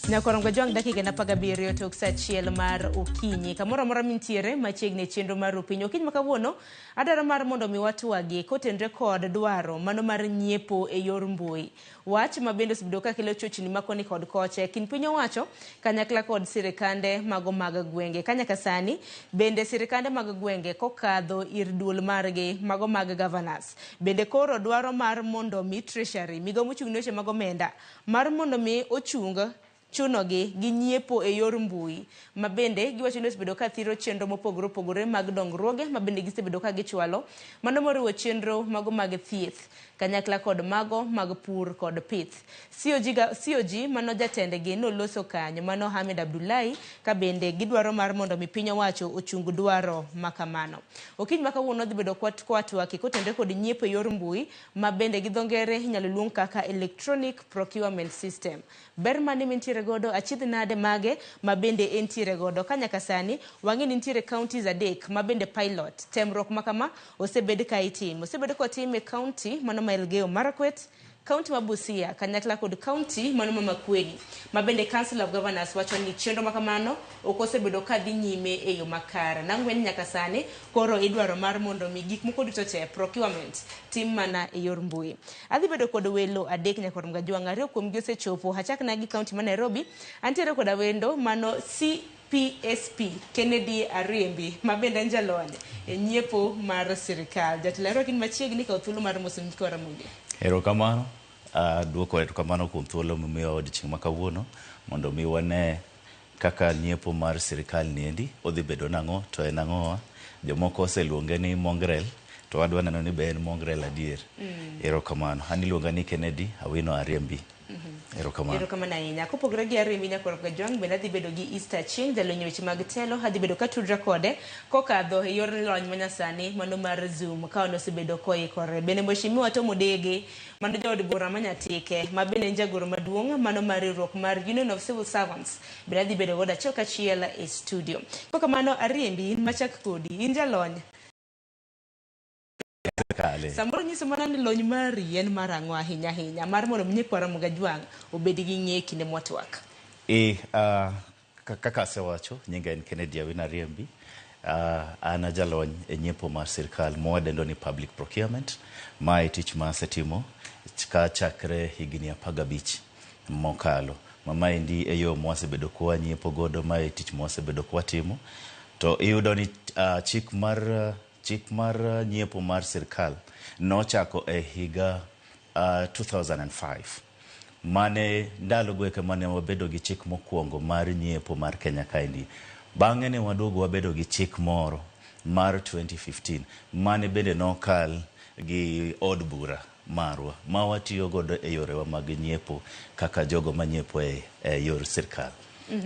Nyakorongo jwang dakika na pagabirio tok sa chiel mar okinyi. Kamora mora mintiere machiegni chenro mar opiny. Okinyi makawuono adara mar mondo mi watwagi kotenre kod dwaro mano mar nyiepo e yor mbui. Wach mabende osebdo ka kelo chochni makoni kod koche kin piny owacho kanyakla kod sirikande mago mag gwenge. Kanyaka sani bende sirikande mag gwenge kokadho ir duol margi mago mag governors. Bende koro dwaro mar mondo mi treasury migo mochung' ne weche mag omenda mar mondo mi ochung chunogi gi nyiepo e yor mbui mabende giwacho ni osebedo ka thiro chenro mopogore opogore mag dongruoge mabende gisebedo ka gichwalo mano moriwo chenro mago mag thieth kanyakla kod mago mag pur kod pith. COG mano jatendegi noloso kanyo mano Hamid Abdullahi ka bende gidwaro mar mondo mi piny owacho ochung dwaro makamano. Okinyi makawuono dhi bedo kwatwaki kotenre kod nyiepo e yor mbui mabende gi dhongere inyalo luong kaka electronic procurement system. Ber mane mentiere godo achidh nade mage mabende entiere godo kanyaka sani wang'e ni nitiere counties adek mabende pilot temruok makama osebed ka itimo. Osebed kotim e county mano ma Elgeyo Marakwet, county ma Busia kanyakla kod county mano ma Makueni mabende council of governors wacho ni chenro makamano ok osebedo ka dhi nyime e yo makare. Nang'wen nyaka sani koro idwaro mar mondo mi gik moko duto te procurement tim mana e yor mbui. Adhi bedo kod welo adek Nyakorongo jwang ariyo kuom gi osechopo achak na gi county ma Nairobi antiere kod wendo mano PSP Kennedy Ariembi mabende njalony e nyiepo mar sirikal. Jatelo kin machiegni ka thuolo mar moso nyiko Ramogi. Erokamano, duoko erokamano kuom thuolo mimiyo odiochieng' makawuono mondo mi wane kaka nyiepo mar sirikal niendi odhi bedo nang'o to en ang'owa. Jomoko oseluonge ni mongrel to wadwa neno ni be en mongrel adier. Erokamano. An iluonga ni Kennedy Awino Ariembi. Erokamano ahinya. Kopogore gi Ariembi Nyakorongo jwang bende adhi bedo gi Easter Chieng' jalony weche mag telo adhi bedo ka tudra kode kokadho e yor lony manyasani mano mar Zoom ka ono osebedo koikore. Bende Mheshimiwa Tom Odege mano jaod bura manyatike mabende jagoro maduong' mano mar riwruok mar Union of Civil Servants bende adhi bedo godo achiel kachiel e studio. Kokamano Ariembi machak kodi in jalony samoro nyiso mana ni lony mari en marang'o ahinya mar mondo Nyako Ramogi jwang obed gi ng'e kinde mwatwak. Kaka asewacho nyinga en Kennedy Awino Ariembi. An jalony e nyiepo mar sirikal mwadendo ni public procurement. Mae tich ma asetimo ka chakre higni 15 mokalo. Maendi e yo mwasebedo kwa nyiepo godo, mae tich mwasebedo kwa timo. To iyudo ni chik mar nyiepo mar sirikal nochako e higa 2005. Mane ndalo gweke mane wabedo gi chik mokwongo mar nyiepo mar Kenya kaendi. Bang'e ne waduogo wabedo gi chik moro mar 2015 mane bende nokal gi od bura marwa ma watiyo godo e yorewa mag nyiepo kaka jogo manyiepo e yor sirikal.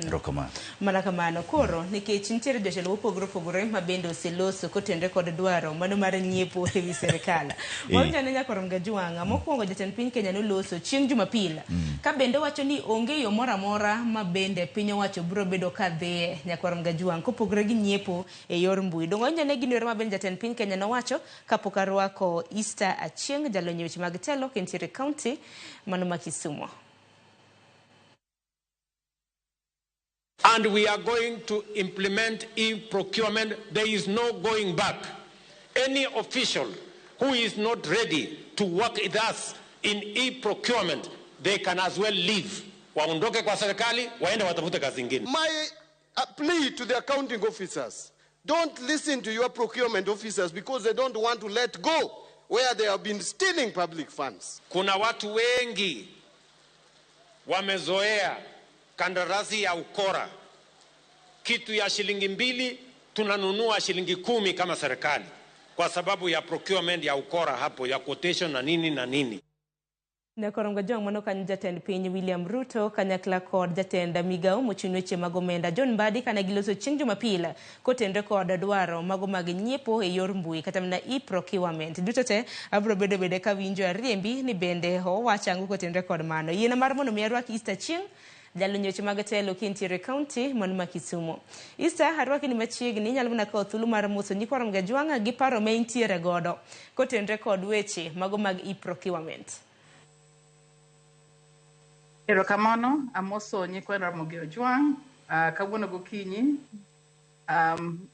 Rokamano. Mana kamano koro nikech nitiere jotelo mopogore opogore mabende oseloso kotenre kod dwaro mano mar nyiepo e wi sirikal. Wawinjo ne Nyakorongo jwang mokwongo jatend piny Kenya noloso chieng' Jumapil ka bende wacho ni onge yo moro amora mabende piny owacho biro bedo ka dhiye Nyakorongo jwang kopogore gi nyiepo e yor mbui. Dongo wawinjo ne gin yore mabende jatend piny Kenya nowacho kapok arwako Easter Achieng' jalony weche mag telo kentiere county mano ma Kisumu. And we are going to implement e-procurement. There is no going back. Any official who is not ready to work with us in e-procurement, they can as well leave. Waondoke kwa serikali, waende watafute kazi nyingine. My plea to the accounting officers, don't listen to your procurement officers because they don't want to let go where they have been stealing public funds. Kuna watu wengi wamezoea kandarasi ya ukora. Kitu ya shilingi 2 tunanunua shilingi 10 kama serikali kwa sababu ya procurement ya ukora hapo ya quotation na nini na nini. Nyakorongo jwang mano kan jatend piny William Ruto kanyakla kod jatend migao mochung' weche mag omenda John Mbadi kana giloso chieng' Jumapil kotenre kod dwaro mago mag nyiepo e yor mbui kata mana e-procurement. Duto te abro bedo ka winjo Ariembi ni bende owachango kotenre kod mano. Yiena mar mondo mi arwak Easter Chieng' jalony weche mag telo kintiere county mano ma Kisumu. Easter arwaki ni machiegni nyalo mana kawo thuolo mar moso Nyako Ramogi jwang gi paro ma intiere godo kotenre kod weche mago mag e-procurement. Erokamano, amoso nyikwa Ramogi Ojwang', kawuono gokinyi.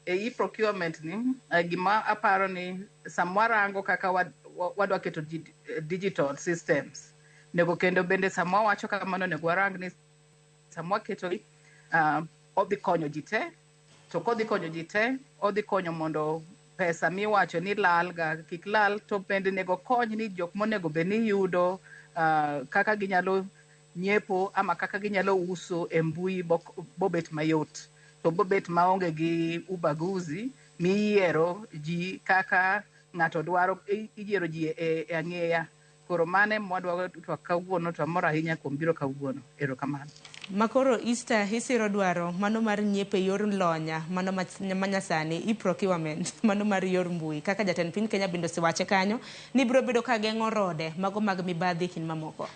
E procurement ni, gima aparo ni samwarango kaka wadwa keto digital systems. Nego kendo bende samwa wacho kamano nego warang ni samwa keto odhi konyo ji te, to kodhi konyo ji te, odhi konyo mondo pesa miwacho ni lal ga kik lal, to bende nego kony ni jok monego be ni yudo kaka ginyalo nyiepo ama kaka ginyalo uso e mbui bobet mayot, to bobet maonge gi ubaguzi miyiero ji kaka ng'ato dwaro, iyiero ji e ang'eya. Koro mane mwadwa to kawuono to amor ahinya kuom biro kawuono. Erokamano. Makoro Easter hisiro dwaro mano mar nyiepe yor lonya mano manyasani procurement mano mar yor mbui kaka jatend piny Kenya bende siwache kanyo ni biro bedo ka geng'o rode mago mag mibadhi kin mamoko.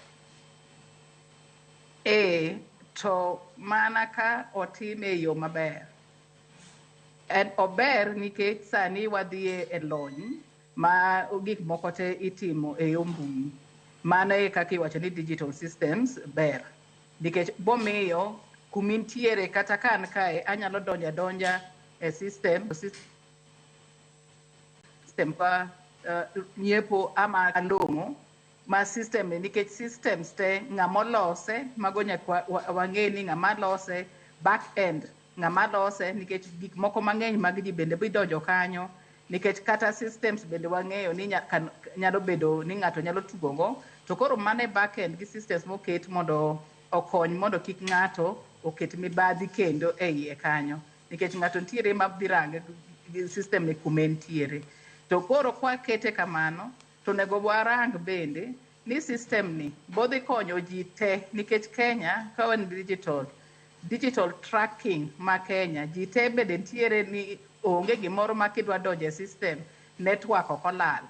To mana ka otime yo maber. En ober nikech sani wadhie e lony ma gik moko te itimo e yo mbui. Mano e kaka iwacho ni digital systems ber. Nikech bomiyo kumintiere kata kan kae anyalo donja e system ka nyiepo ama andong'o ma system nikech systems te ng'amolose mago nyaka wang'e ni ng'amalose back end ng'amalose nikech gik moko mang'eny mag ji bende bidonjo kanyo nikech kata systems bende wang'eyo ni nyalo bedo ni ng'ato nyalo tugogo, to koro mane back end gi systems moket mondo okony mondo kik ng'ato oket mibadhi kendo e iye kanyo nikech ng'ato ntiere mabirang system ni kumentiere. To koro kwa kete kamano to nego warang bende ni system ni bodhi konyo ji te nikech Kenya kawan digital tracking ma Kenya ji te bende ntiere ni onge gimoro ma kidwa donjo e system network okolal.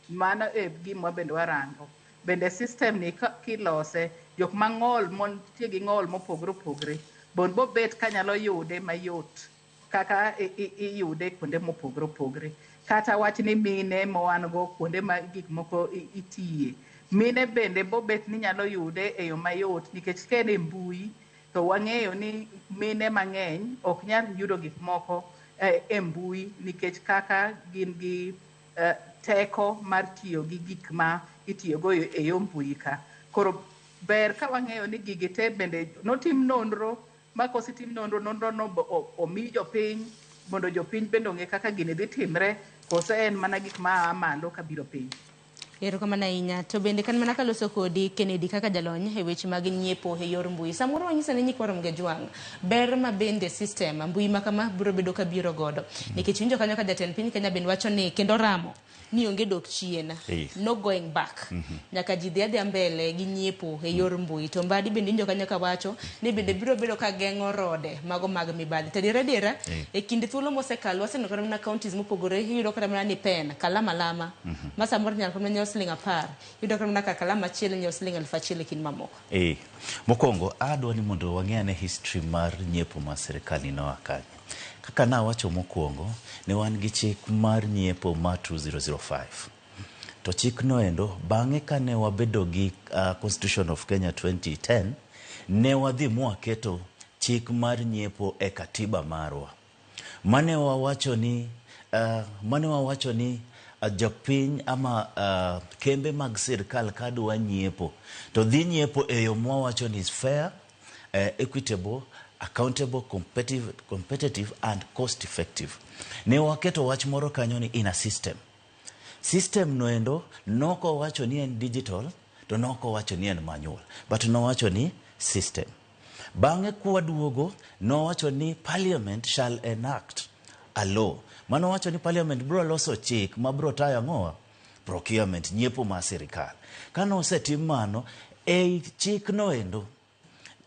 Mano e gima bende warango. Bende system ni kilose jok mang'ol montie gi ng'ol mopogre opogre bo bet kanyalo yude mayot kaka iyude kuonde mopogre opogre. Kata wach ni mine mowan go kuonde ma gik moko itiye, mine bende bobet ni nyalo yude e yo mayot nikech kene mbui to wang'eyo ni mine mang'eny ok nyal yudo gik moko e mbui nikech kaka gin gi teko mar tiyo gi gik ma itiyogo e yo mbui ka. Koro ber ka wang'eyo ni gigi te bende notim nonro ma kosetim nonro no omi jopiny mondo jopiny bende ong'e kaka gini dhi timre kose en mana gik ma malo kabiro piny. Erokamano ahinya. To bende kan mana kaloso kodi Kennedy kaka jalony e weche mag nyiepo e yor mbui. Samoro wanyisa ni nyikwa Ramogi Ojwang' ber ma bende system mbui ma kama biro bedo ka biro godo. Nikech winjo kanyo ka jatend piny Kenya bende wacho ni kendo ramo ni onge dok chien, no going back. Nyaka ji dhi mbele gi nyiepo e yor mbui. To mbadi bende winjo kanyo ka wacho ni bende biro bedo ka geng'o rode mago mag mibadhi. Tadira e kinde thuolo mosekalo waseneno na counties mopogore yudo kata mana ni pen kalama ma samoro nyalo kama nyawo siling 10 yudo kata mana ka kalama achiel nyawo siling 1,000 kin mamoko. Mokwongo adwa ni mondo wang'e history mar nyiepo ma sirikal no akanya. Kaka na wacho mokwongo ne wan gi chik mar nyiepo ma 2005. To chik no endo bang'e kane wabedo gi Constitution of Kenya 2010 ne wadhi mwaketo chik mar nyiepo e katiba marwa. Mane wawacho ni jopiny ama kembe mag sirikal kadwa nyiepo to dhi nyiepo e yo mwawacho ni fair, equitable, accountable, competitive and cost effective. Ne waketo wach moro kanyo ni in a system. System no endo noko wacho ni en digital to noko wacho ni en manual, but no wacho ni system. Bang'e kwaduogo no wacho ni parliament shall enact a law. Mano wacho ni parliament bro loso chik ma bro tayo ng'owa procurement nyiepo ma sirikal. Kano osetim mano e chik no endo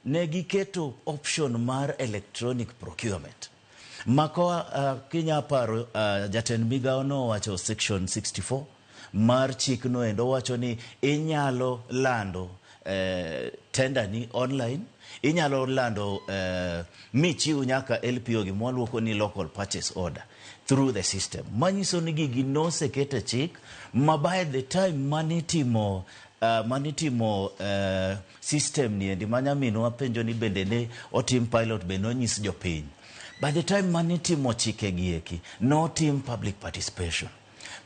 ne giketo option mar electronic procurement. Mako Kenya paro jatend migao no wacho section 64 mar chik no endo wacho ni inyalo lando tender ni online, inyalo lando michiu nyaka LPO gi mwaluoko ni local purchase order through the system. Manyiso ni gigi no sekete chik ma by the time manitimo manitimo system ni endi manyamino wapenjo ni bende ne otim pilot be no nyis jopiny. By the time manitimo chike gieki, no team public participation.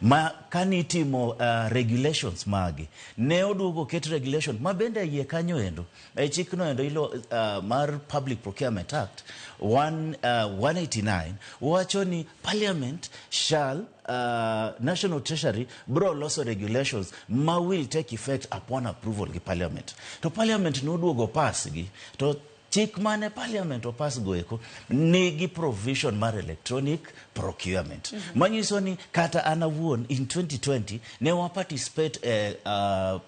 Ma kanitimo regulations magi, ne oduogo ket regulation, ma bende yie kanyo endo, chikno endo ilo mar Public Procurement Act 189, wacho ni Parliament shall National Treasury bro loso regulations ma will take effect upon approval gi Parliament. To Parliament no duogo pass gi, to chik mane Parliament opas goeko nigi provision mar electronic procurement. Manyiso ni kata anawuon in 2020 ne wa participate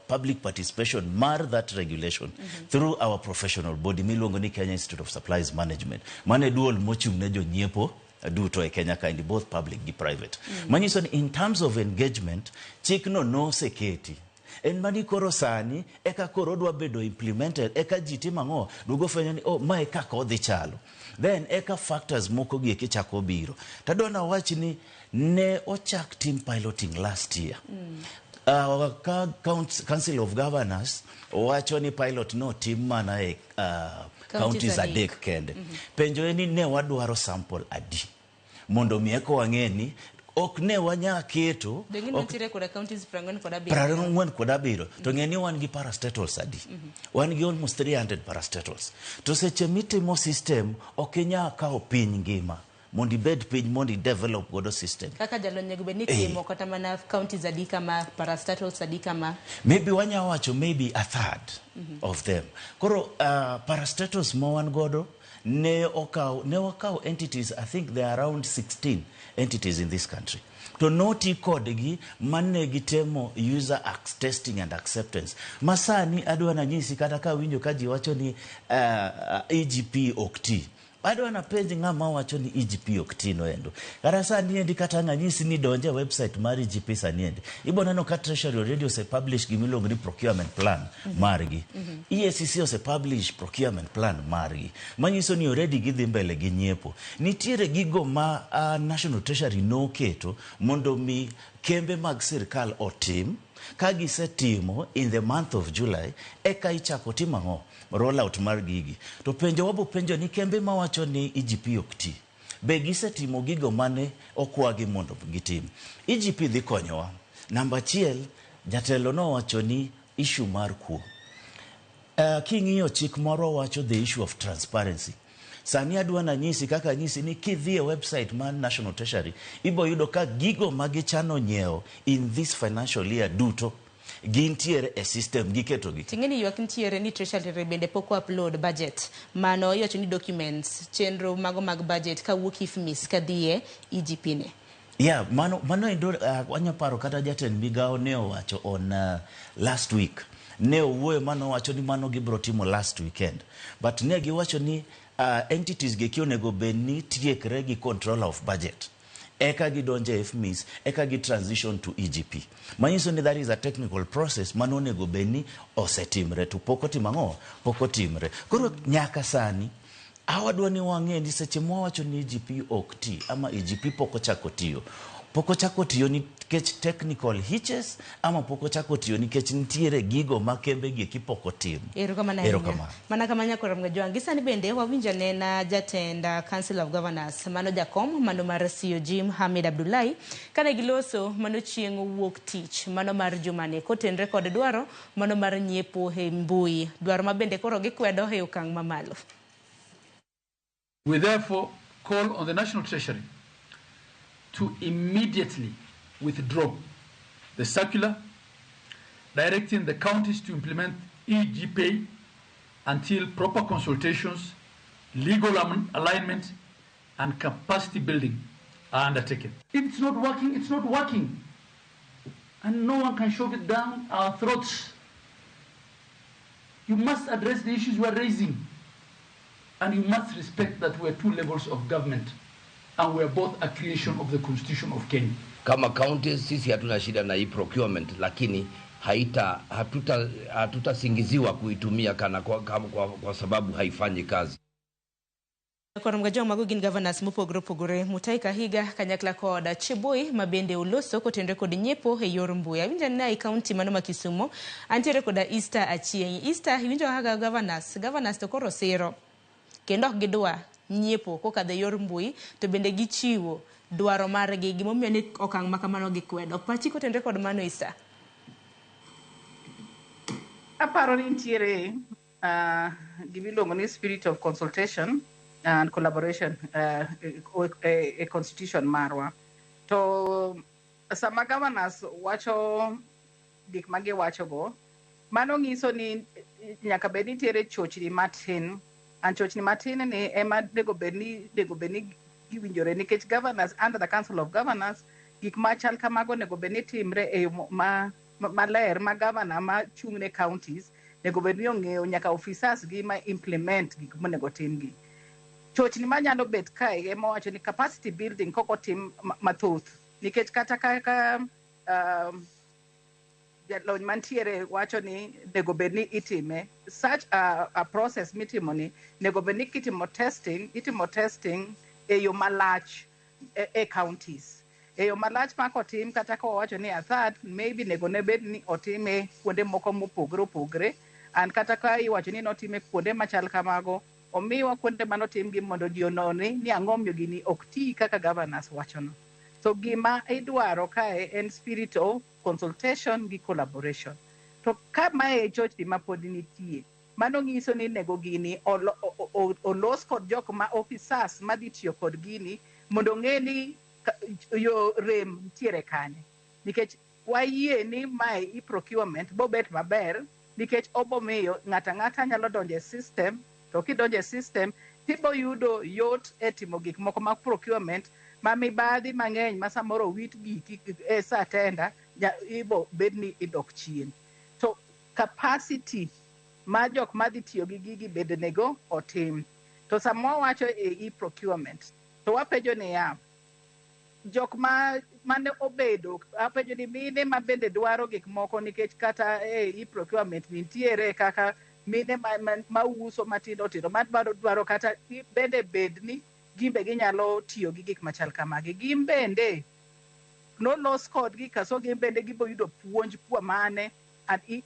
public participation mar that regulation through our professional body miluongo ni Kenya Institute of Supplies Management. Mane duol mochung ne jonyiepo duto e Kenya kind both public gi private. Manyiso ni in terms of engagement chikno no seketi. En mani koro sani, eka koro dwa bedo implemented, eka jiti mango, dugo fenyo ni, mae kako odhi chalo. Then, eka factors moko gieki chako biro. Tadona wachi ni, ne ochak team piloting last year. Council of Governors, wacho ni pilot no team mana e counties adek kende. Penjo eni ne waduaro sample adi. Mondo mieko wangeni, ok ne wanya keto ok koda counties 40 koda biro to ngeni wan gi parastatals adi wan gi almost 300 parastatals to seche mitimo system ok nya kao piny ngima mondi bed piny mondi develop godo system kaka jalonye go beniti timo kata mana counties adi kama parastatals adi kama maybe wanya wacho maybe a third of them koro parastatals mo wan godo ne wakao entities. I think there are around 16 entities in this country. To noti kodegi manne gitemo user testing and acceptance. Masani adwa na nyisi kata ka winjo kaji wacho ni EGP okti. Adwa na penzi ngama wacho ni EGP okti no endo. Kara sani endi kata nganyisi ni donje website mari EGP sani endi. Ibo nano ka Treasury already se publish gimilongo ni procurement plan marigi. EACC se publish procurement plan marigi. Manyiso ni already gidhi mbele ginyiepo. Nitiere gigo ma National Treasury no keto mondo mi kembe mag sirkal otim. Kagi setimo in the month of July, eka ichako timango rollout mar gigi. To penjo wabo penjo ni kembe mawacho ni EGP okti. Be gisetimo gigo mane okwagi mondo gitim. EGP dhi konyowa. Namba 1, jatelo no wacho ni issue mar kuo. King'iyo chik moro wacho the issue of transparency. Sani adwa na nyisi kaka nyisi ni kidhie website man National Treasury ibo yudo ka gigo magichano nyeo in this financial year duto gintiere e system giketo gi. Tingeni ywak ntiere ni Treasury bende poko upload budget mano yocho ni documents chenro mago mag budget ka wuok ifmis ka dhie EGP ne. Yeah, mano endo wanyaparo kata jatend migao ne owacho on last week. Ne owuoyo mano wacho ni mano gibro timo last weekend. But ne giwacho ni entities gekio nego beni tiekre gi control of budget. Eka gidonje FMIS, eka gi transition to EGP. Manyiso ni that is a technical process mano nego beni osetimre to poko timango, poko timre. Koro nyaka sani, awadwa ni wangendi seche mwawacho ni EGP okti ama EGP poko chako tiyo. Poko chako tiyo ni kech technical hitches ama poko chako tiyo ni kech ntiere gigo makembe gieki poko tiyo. Erokamana. Mana kamanya kwa mga ngisa ni bende wawinja nena jatenda Council of Governors mano jakom mano mar COG Mohamed Abdullahi kana giloso mano chiengo wuok tich mano mar jumane kotenre kod dwaro mano mar nyiepo he mbui dwaro mabende koro gikwedo he okang mamalo. We therefore call on the National Treasury to immediately withdraw the circular directing the counties to implement EGP until proper consultations, legal alignment, and capacity building are undertaken. If it's not working, it's not working. And no one can shove it down our throats. You must address the issues we are raising. And you must respect that we are two levels of government. And we are both a creation of the Constitution of Kenya. Kama counties sisi hatuna shida na hii procurement, lakini hatutasingiziwa kuitumia kwa sababu haifanyi kazi. Korom gajo mago gin governors mopogore opogore Mutai Kahiga kanyakla koda Chibui mabende uloso kotendre kod nyiepo e yor mbui. Awinja na i county mano ma Kisumo antiere koda Easter Achieng'. Easter winjo haga governors to koro siro kendo ok gidwa nyiepo kokadho yor mbui to bende gichiwo dwaro margi gimomiyo ni okang' makamano gikwedo. Pachi kotendre kod mano Easter. Aparo ni ntiere gimiluongo ni spirit of consultation and collaboration a constitution marwa. To sama governors wacho gik ma giwacho go, mano nyiso ni nyaka bed ni nitiere chochni matin. An chochni matin ni ema nego bedni giwinjore nikech governors under the council of governors gik machal kamago nego bedni timre e maler ma governor ma chung'ne counties nego bedni ong'eyo nyaka officers gi ma implement gik monego timgi. Chochni manyalo bet kae ema wacho ni capacity building koko tim mathoth nikech kata kaka jalony mantiere wacho ni nego bedni itime such a process mitimo ni nego bedni itimo testing e yo malach e counties e yo malach ma kotim kata ko wacho ni a third maybe nego ne bedni otime kuonde moko mopogore opogore an kata ka iwacho ni notime kuonde machal kamago omiwa kuonde manotim gi mondo ji onone ni ang'o miyo gini ok ti kaka governors wachono. So gima idwaro kae en spirit of consultation gi collaboration. To ka mae chochni ma pod nitie, mano nyiso ni nego gini olos kod jok ma officers madhi tiyo kod gini mondo ng'e ni yo rem ntiere kanye. Nikech wayie ni mae i procurement bobet maber nikech obomiyo ng'ata nyalo donjo e system to kidonjo e system tibo yudo yot e timo gik moko mag procurement ma mibadhi mang'eny ma samoro wit giki e sa tenda ibo bedni idok chien. To capacity ma jok madhi tiyo gi gigi bed nego otim. To sama wacho e procurement to wapenjo ni ya jok mane obedo apenjo ni mine ma bende dwaro gik moko nikech kata e procurement nitiere kaka mine ma uso matindo tindo ma dwaro kata bende bedni gimbe ginyalo tiyo gi gik machal kamagi. Gimbende nolos kodgi kaso gimbende gibo yudo puonj mane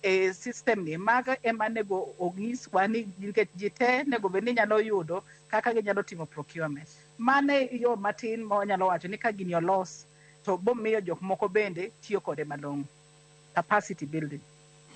e system ni maga ema nego ong'iswa ni nikech ji te nego bedni nyalo yudo kaka ginyalo timo procurement. Mane yo matin ma wanyalo wacho ni ka gini olos to bomiyo jok moko bende tiyo kode malong'o. Capacity building.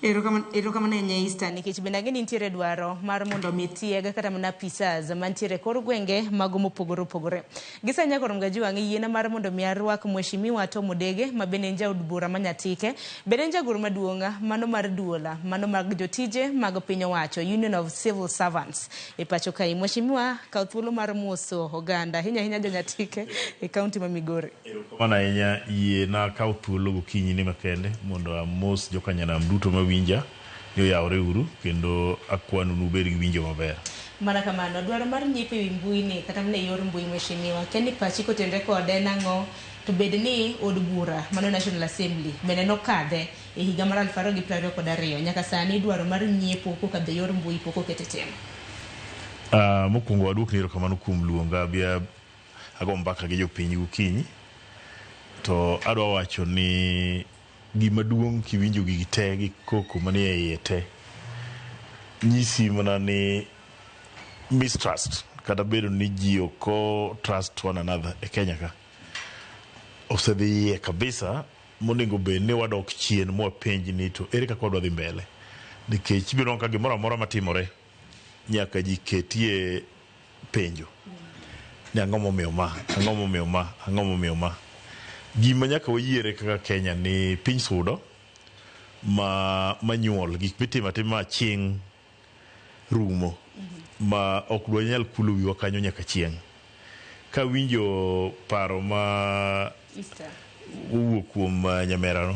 Erokamano ne Easter nikech bende ageni nitiere dwaro mar mondo mi tiega kata mana pisas mantiere kor gwenge mago mopogore opogore. Gisanya korom gaji wang'e yiena mar mondo mi arwak mheshimiwa Tom Odege ma bende nja od bura manyatike bende nja guru maduonga mano mar duola mano mag jotije mag piny owacho Union of Civil Servants e pacho kai. Mheshimiwa kaw thuolo mar muso oganda hinya jonyatike e kaunti ma Migori. Erokamano ahinya yiena kaw thuolo gokinyi ni makende mondo amos jokanyanam duto winja yo yawre uru kendo akwano nubed gi winjo maber. Mana kamano dwaro mar nyiepo e mbui ni kata mne yor mbui mheshimiwa kendi pachi kotendre kode nang'o to bed ni od bura mano National Assembly bende nokadhe e higa mar 2022 nyaka sani dwaro mar nyiepo kokadhe yor mbui pok okete temo. Mokwongo adwok ni erokamano kuom luonga bia ago mbaka gi jopiny gokinyi to adwa wacho ni gima duong' kiwinjo gigi te gi koko manie iye te nyisi mana ni mistrust kata bedo ni ji oko trust one another e Kenya ka osedhi iye kabisa monego bed ni wadok chien mwapenji ni to ere kaka wadwa dhi mbele nikech ibiro ka gimoro amora matimore nyaka ji ketie penjo ni ang'o momiyo ma gima nyaka wayiere kaka Kenya ni piny sudo manyuol gik mitima chieng' rumo ma ok dwa nyal kulo wiwa kanyo nyaka chieng' ka winjo paro ma owuok kuom nyamerano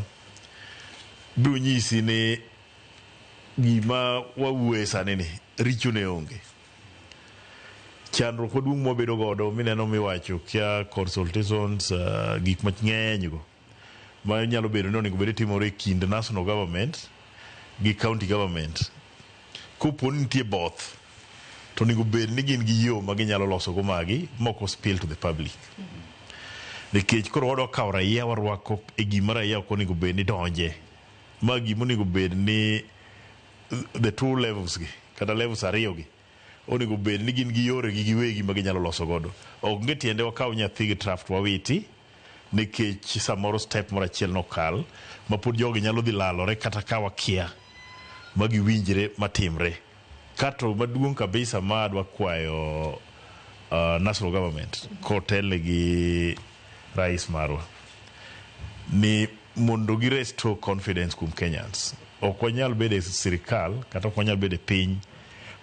biro nyisi ni gima wawuoye sani ni richo ne onge. Chandruok maduong' mwabedo godo mineno miwacho kia consultations gik mang'eny go ma nyalo bedo ni onego bed timore kind national government gi county government. Kopo ni nitie both to nego bed ni gin gi yo ma ginyalo loso go magi moko spill to the public. Nikech koro wado kawo raia warwako e gima raia ok onego bed ni donje. Ma gima onego bed ni the two levels gi kata levels ariyo gi onego bed ni gin gi yore gi giwegi ma ginyalo loso godo. Ok nge tiende wakaw nyathi gi draft wawiti nikech samoro step moro achiel nokal ma pod jogi nyalo dhi lalore kata ka wakia ma giwinjre matimre. Kato maduong' kabisa ma adwa kwayo national government kotel gi rais marwa ni mondo gi restore confidence kum Kenyans. Ok wanyal bede sirikal kata ok wanyal bede piny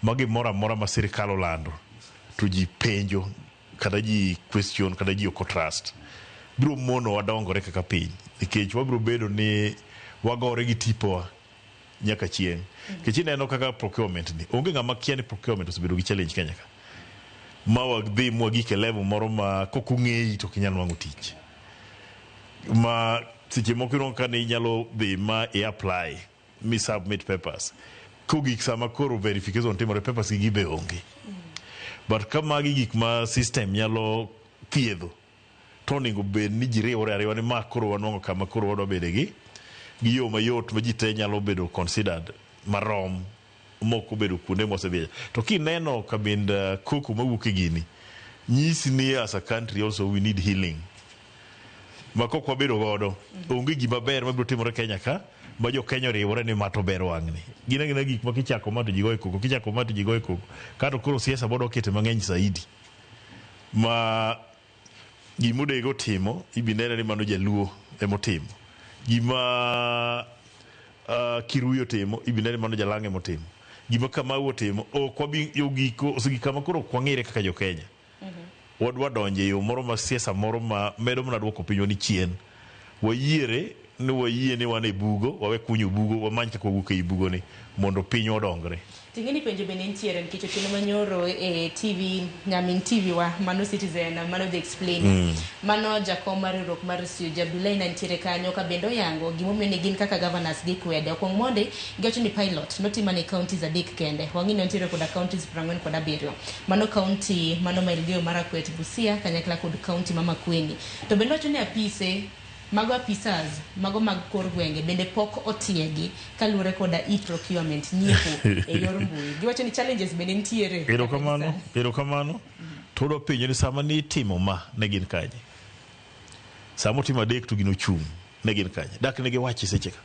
ma gimoro amora ma sirikal olando to ji penjo kata ji question kata ji ok trust. Biro mono wadongore kaka piny nikech wabiro bedo ni wagore gi tipowa nyaka chieng'. Nikech ineno kaka procurement ni onge ng'ama kia ni procurement osebedo gi challenge Kenya ka ma wadhi mwagike level moro ma kokung'eyi to kinyal nwang'o tich ma seche moko irongo ka ni inyalo dhi ma apply mi submit papers kogik sama koro verification timore papers gi gibe onge. But kama gik ma system nyalo thiedho to onego bed ni ji riwore ariwa ni ma koro wanwang'o kama koro wadwa bede gi yo mayot ma ji te nyalo bedo considered marom moko bedo kuonde mosedhi. To kineno kabind koko mawuok e gini nyisi ni as a country also we need healing. Ma kok wabedo godo onge gima ber mabiro timore Kenya ka ma jo Kenya riwore ni mato ber wang'ni. Gina gik ma kichako ma to ji goyo koko kichako ma to ji goyo koko kato koro siasa bodo kete mang'eny saidi ma gimodego timo ibinene ni mano jaluo emotimo gima Kiruyo timo ibinene mano jalange motimo gima Kamau timo ok wabi yogiko osegika makoro ok wang'ere kaka jo Kenya. Wadwa donje yo moro ma siasa moro ma medo mana dwoko pinywa ni chien. Wayiere ni wayie ni wan e bugo wawe kunyo bugo wamany kaka wawuok e bugo ni mondo pinywa odongre. Tingeni penjo bende nitiere nikech otieno manyoro e TV nyamin TV wa mano Citizen mano The Explainer mano jakom mar riwruok mar Suja Abdullahi nitiere kanyo ka bendo yango gimomiyo ni gin kaka governors gi kwede okong monde giwacho ni pilot notima ne counties adek kende wang'ino nitiere koda counties 47 mano county mano ma Elgeyo Marakwet Busia kanyakla kod county ma Makueni to bendo wacho ni apise mago apisas mago mag kor gwenge bende pok otiegi kaluwore koda e-procurement nyiepo e yor mbui. Giwacho ni challenges bende nitiere. Erokamano. Todo penjo ni sama ni timo ma ne gin kaje. Samo timo adek to gino chung ne gin kaje. Dak ne giwachi seche ka.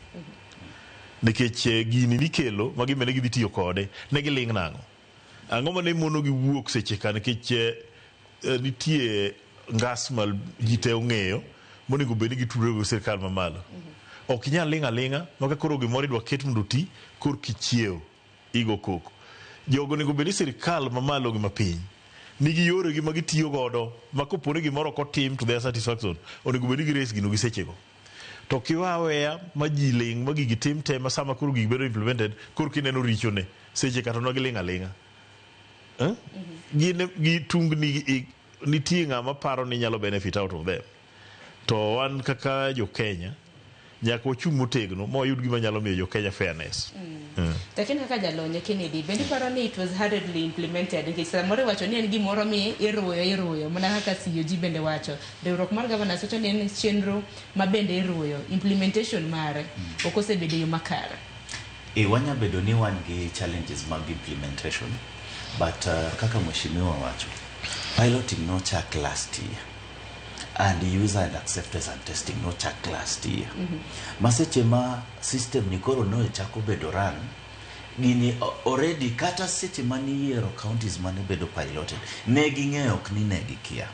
Nikech gini ni kelo magi mene gi tiyo kode ne giling nango. Ang'o ma ne mono gi wuok seche ka nikech nitie ngas mal jite ong'eyo monego bed ni gitudore go sirkal mamalo. Ok inyal linga linga maka koro gimoro idwa ket mondo ti kor kichiew igo koko. Jogo nego bed ni sirkal mamalo gi mapiny nigi yore gi magitiyo godo ma kopone gimoro kotim to their satisfaction onego bed ni gires gino gi sechego. To kiwaweya ma ji ling ma gigi tim te ma sama koro gigi bedo implemented kor kineno richo ne seche kata no gi linga linga. Gi tungni nitie ng'ama paro ni nyalo benefit out of them. To wan kaka jo Kenya nyaka wachung motegno ma wayud gima nyalo miyo jo Kenya fairness. Lakini kaka jalonye Kennedy bende paro ni it was hurriedly implemented nikech samoro wacho ni en gimoro mi iruyo mana kaka COG bende wacho riwruok mar governors wacho ni en chenro ma bende iruyo implementation mare ok osebedo yo makare. Wanya bedo ni wan gi challenges mag implementation but kaka mheshimiwa wacho piloting no chak last year and user and acceptance and testing no chak last year. Maseche ma system ni koro no chako bedo run gini already kata seche mani yiero counties mane bedo piloted ne ging'eyo ok ni ne gikia.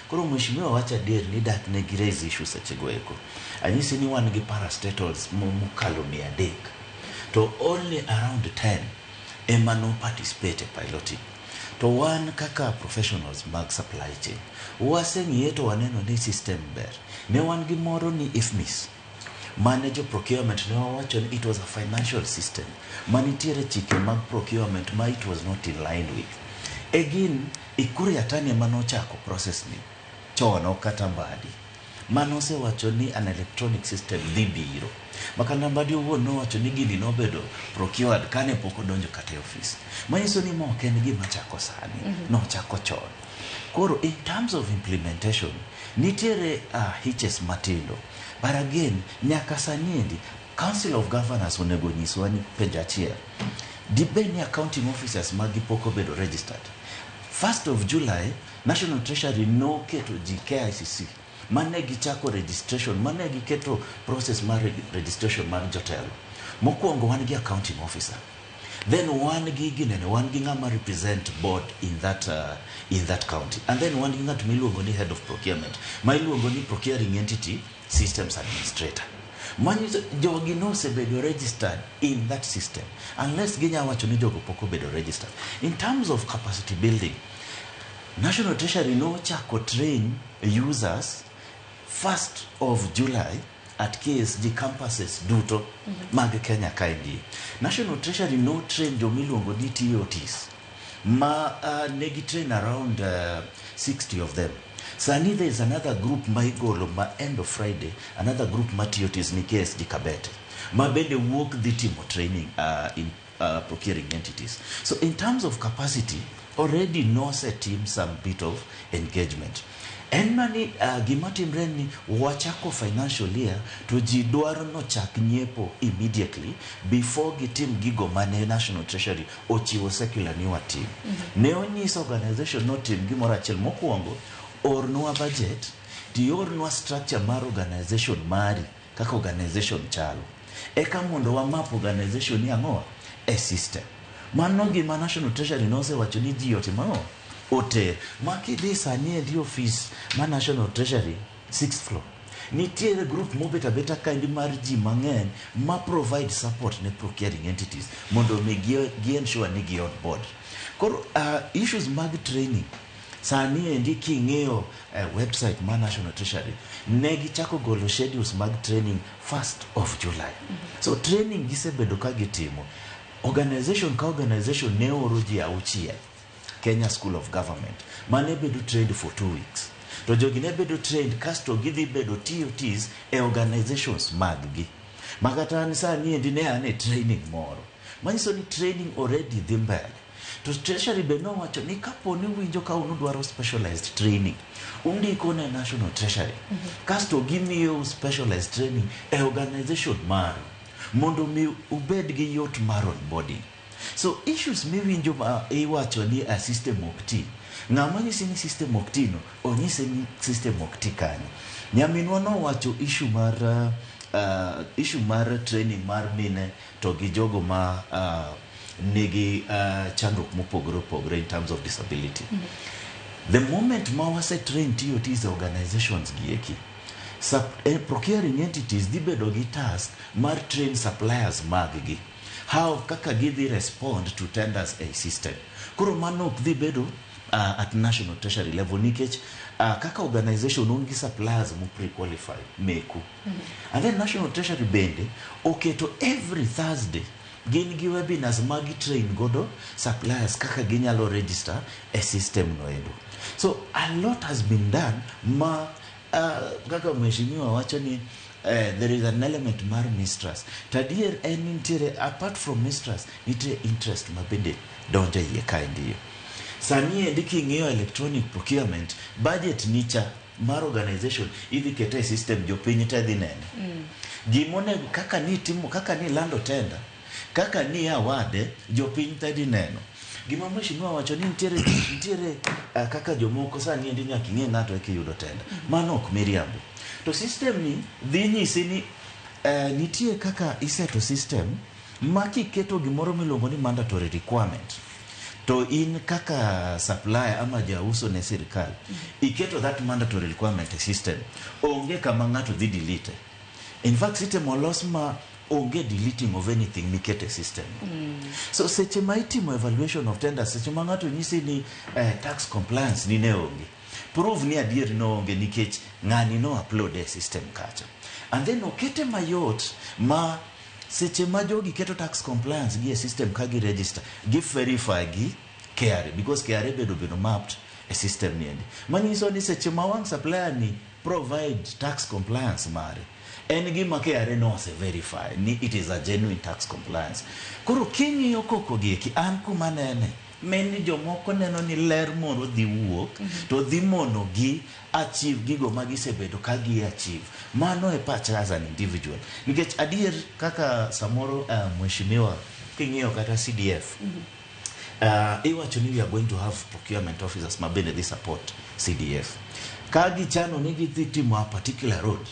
Koro mheshimiwa wacha der ni dak ne gi raise issues seche goeko. Anyisi ni wan gi parastatals mukalo 300 to only around 10 ema no participate piloting. To wan kaka professionals mag supply chain waseng'iye to waneno ni system ber ne wan gi moro ni IFMIS manager procurement ne wawacho ni it was a financial system manitiere chike mag procurement ma it was not in line with again ikuri atani manochako process ni chono kata mbadi manose wacho ni an electronic system dhi biro Makana badi owuon nowacho ni gini nobedo procured kane pok odonjo kata e office. Manyiso ni mok en gima chako sani, nochako chon. Koro in terms of implementation, nitiere hitches matindo. But again, nyaka sani endi, Council of Governors onego nyiswa ni penjo achiel. Dibed ni accounting officers magi pok obedo registered. 1st of July, National Treasury noketo ji KICC. Mane gichako registration, mane giketo process mar registration mar jotelo. Mokwongo wan gi accounting officer. Then wan gi ginene, wan gi ng'ama represent board in that county. And then wan gi ng'at miluongo ni head of procurement. Ma iluongo ni procuring entity systems administrator. Manyiso jogi no osebedo registered in that system. Unless ginya wacho ni jogo pok obedo registered. In terms of capacity building, National Treasury no chako train users 1st of July at KSG campuses duto mag Kenya kaindi. National Treasury no train jomiluongo ni TOTs. Negi train around 60 of them. Sani there is another group maigolo end of Friday, another group ma TOTs ni KSG Kabete. Bende work the team of training in procuring entities. So in terms of capacity, already knows a team some bit of engagement. En mani gimatimre ni wachako financial year to jidwaro no chak nyiepo immediately before gitim gigo mane National Treasury ochiwo secular ni watim. Ne onyiso organization no tim gimoro achiel mokwongo ornwa budget, ti ornwa structure mar organization mari kaka organization chalo. Eka mondo wa map organization ni ang'o e system. Mano gima National Treasury nose wacho ni ji otimo oter. Makidhi sani e di office ma National Treasury 6th floor. Nitiere group mobeta beta kind mar ji mang'eny ma provide support ne procuring entities mondo mi gi ensure ni gi on board. Koro issues mag training sani endi king'eyo website ma National Treasury ne gichako golo schedules mag training 1st of July. So training gisebedo ka gitimo. Organization ka organization ne oro ji auchiel Kenya School of Government mane bedo trained for 2 weeks. To jogi ne bedo trained kasto gidhi bedo TOTs e organizations mag gi. Makata sani endi ne ane training moro. Manyiso ni training already dhi mbele. To Treasury be no wacho ni kapo ni winjo ka unu dwaro specialized training, undiko ne National Treasury. Kasto gimiyo specialized training e organization maru mondo mi ubed gi yot mar onboarding. So issues miwinjo ma iwacho ni a system ok ti. Ng'ama nyisi ni system ok ti no, onyise ni system ok ti kanyo. Nyaminwa no wacho issue mar training mar mine to gi jogo ma nigi chandruok mopogore in terms of disability. The moment ma wase train TOTs organizations gieki, procuring entities dhi bedo gi task mar train suppliers mag gi. How kaka gidhi respond to tenders a system. Koro mano ok dhi bedo at National Treasury level nikech kaka organization ongi suppliers mu pre-qualify meku. And then National Treasury bende oketo every Thursday gin gi webinars magi train godo suppliers kaka ginyalo register a system noendo. So a lot has been done kaka mheshimiwa wacho ni there is an element mar mistrust. Tadier en intere apart from mistrust nite interest mabende donja iye kaindiyo. Sani endi king'iyo electronic procurement budget nicha mar organization idhi kete system jopiny te dhi nene. Gimone kaka ni lando tender, kaka ni awade jopiny te dhi neno. Gima mheshimiwa wacho ni nitiere kaka jomoko sani endi nyaka ing'e ng'ato eki yudo tender. Mano ok miriambo. To system ni dhi nyisi ni nitie kaka iseto system ma kiketo gimoro miluongo ni mandatory requirement. To in kaka supplier ama jauso ne sirkal, iketo that mandatory requirement system. Onge kama ng'ato dhi delete. In fact, system olos ma onge deleting of anything nikete system. So seche ma itimo evaluation of tenders, seche ma ng'ato nyisi ni tax compliance ni ne onge. Prove ni adier no onge nikech ng'ani no upload a system kacha. And then okete mayot ma seche ma jogi keto tax compliance gi a system ka gi register, gi verify gi KRA because KRA bedo mapped a system niendi. Manyiso ni seche ma wang supplier ni provide tax compliance mare, en gima KRA no se verify ni it is a genuine tax compliance. Koro king'iyo koko gieki an kuma nene many jomoko neno ni ler moro dhi wuok to dhi mono gi achieve gigo ma gisebedo ka gi achieve. Mano e pacha as an individual. Nikech adier kaka samoro mheshimiwa king'iyo kata CDF iwacho ni we are going to have procurement officers mabende dhi support CDF. Ka gichano ni gidhi timo a particular road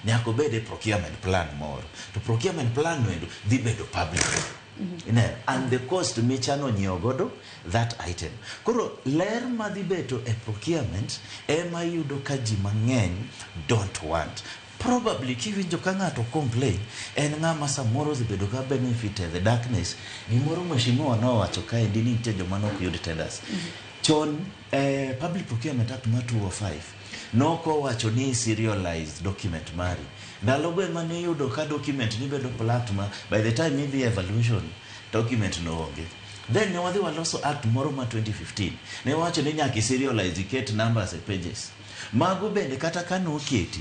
nyako bede procurement plan moro. To procurement plan no dhi bedo public. And the cost michano nyiewo godo that item. Koro ler madhi beto e procurement ema yudo ka ji mang'eny don't want. Probably kiwinjo ka ng'ato complain en ng'ama samoro dhi bedo ka benefit the darkness. Gimoro mheshimiwa nowacho kae ndi ni nitie joma nok yud tenders. Chon Public Procurement Act ma 205 noko wacho ni serialized document mari. Ndalogo ema ne yudo ka document ni bedo platma by the time maybe evaluation document no onge. Then ne wadhi waloso act moro ma 2015 ne wacho ni nyaka serialize iket numbers e pages. Mago bende kata kano oketi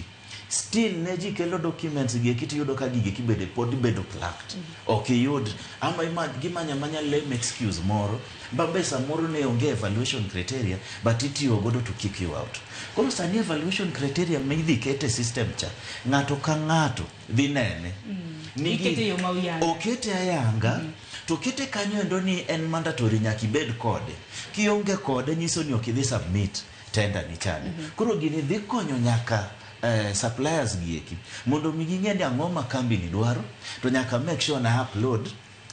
still ne ji kelo documents gi kiti yudo ka gige kibede pod bedo placked. Okay yud ama gimanya lame excuse moro bambe samoro ne onge evaluation criteria but itiyo godo to kick you out. Koro sani evaluation criteria midhi kete system cha ng'ato ka ng'ato dhi nene nigi okete ayanga to kete kanyo endo ni en mandatory nyaka ibed kode. Kionge kode nyiso ni ok idhi submit tender ni chane. Koro gini dhi konyo nyaka suppliers gieki mondo mi ging'e ni ang'o ma kambi ni dwaro to nyaka make sure na upload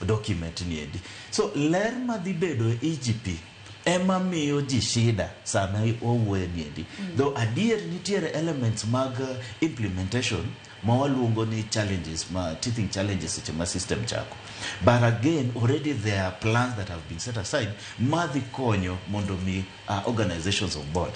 document ni edi. So ler madhi bedo e EGP ema miyo ji shida sama owuoye ni edi. Though adier nitiere elements mag implementation ma waluongo ni challenges ma teething challenges seche ma system chako. But again already there are plans that have been set aside madhi konyo mondo mi organizations on board.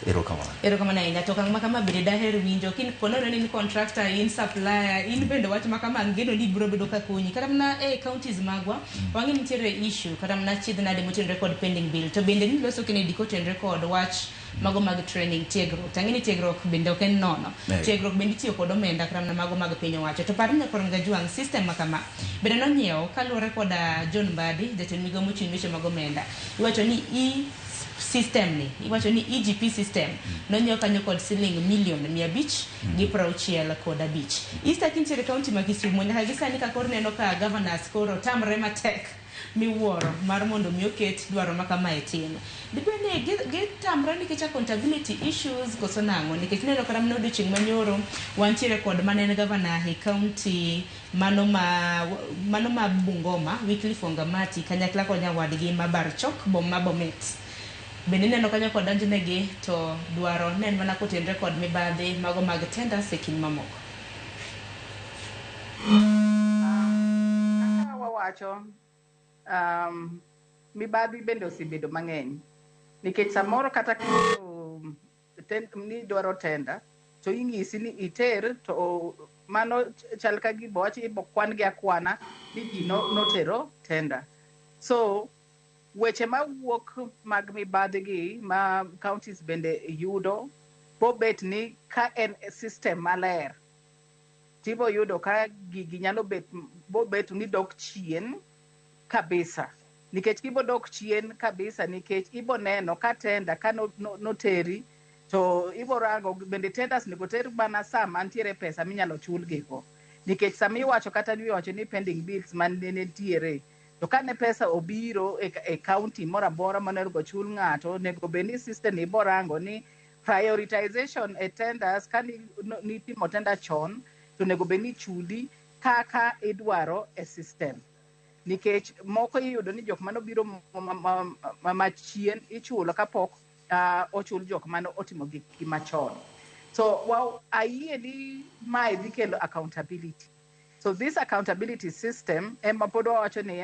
Erokamana ina to kang makama bede daher winjo kin pono ni contractor in supplier in bendo wach makama ngeno ni bro bedo ka konyi kata na counties magwa wangi nitiere issue kata na chidh na demotin record pending bill to bende ni loso kene dikoten record watch mago mag training tiegro tangini tiegro bende oken nono tiegro bende tiyo kod omenda kata na mago mag piny wacho to parnya koronga juang system makama bende no nyiewo kaluore kod John Mbadi jatend migo mochung' weche mag omenda iwacho ni system ni iwacho ni EGP system no nyiewo kanyo kod siling million 565. East Kintere County ma Kisumu nyaka gisani ka kor neno ka governors koro tamre matek miwuoro mar mondo mi oket dwaro makama e tim. Dibende gitamre nikech accountability issues koso nang'o nikech neno kata mno odiochieng' manyoro wantiere kod manen governor e county mano ma Bungoma Wycliffe Wangamati kanyakla kod nyawadgi Mabarchok ma Bomet. Bende neno kanyo kod donjnegi to dwaro nen mana kotenre kod mibadhi mago mag tenders e kin mamoko. Kaka wawacho mibadhi bende osebedo mang'eny nikech samoro kata ni dwaro tenda to ing'isi ni iter to mano chal ka gibowachi ibokwan gi akwana ni ji notero tenda. So weche mawuok mag mibadhi gi ma counties bende yudo bobet ni ka en system maler tibo yudo ka gigi nyalo bobet ni dok chien kabisa nikech kibo dok chien kabisa nikech ibo neno ka tenda ka noteri to ibo rango bende tenders nego ter bana sama antiere pesa minyalo chul giko nikech sami wacho kata ni wacho ni pending bills man nitiere to kane pesa obiro e county mora bora manergo chul ng'ato nego beni system ibo rango ni prioritization e tenders kani nitimo tender chon to nego beni chuli kaka idwaro e system nikech moko iyudo ni jok mano biro machien ichulo kapok ochul jok mano otimo gik machon. So wow, ayie ni mae dhi kelo accountability. So this accountability system ema pod wawacho ni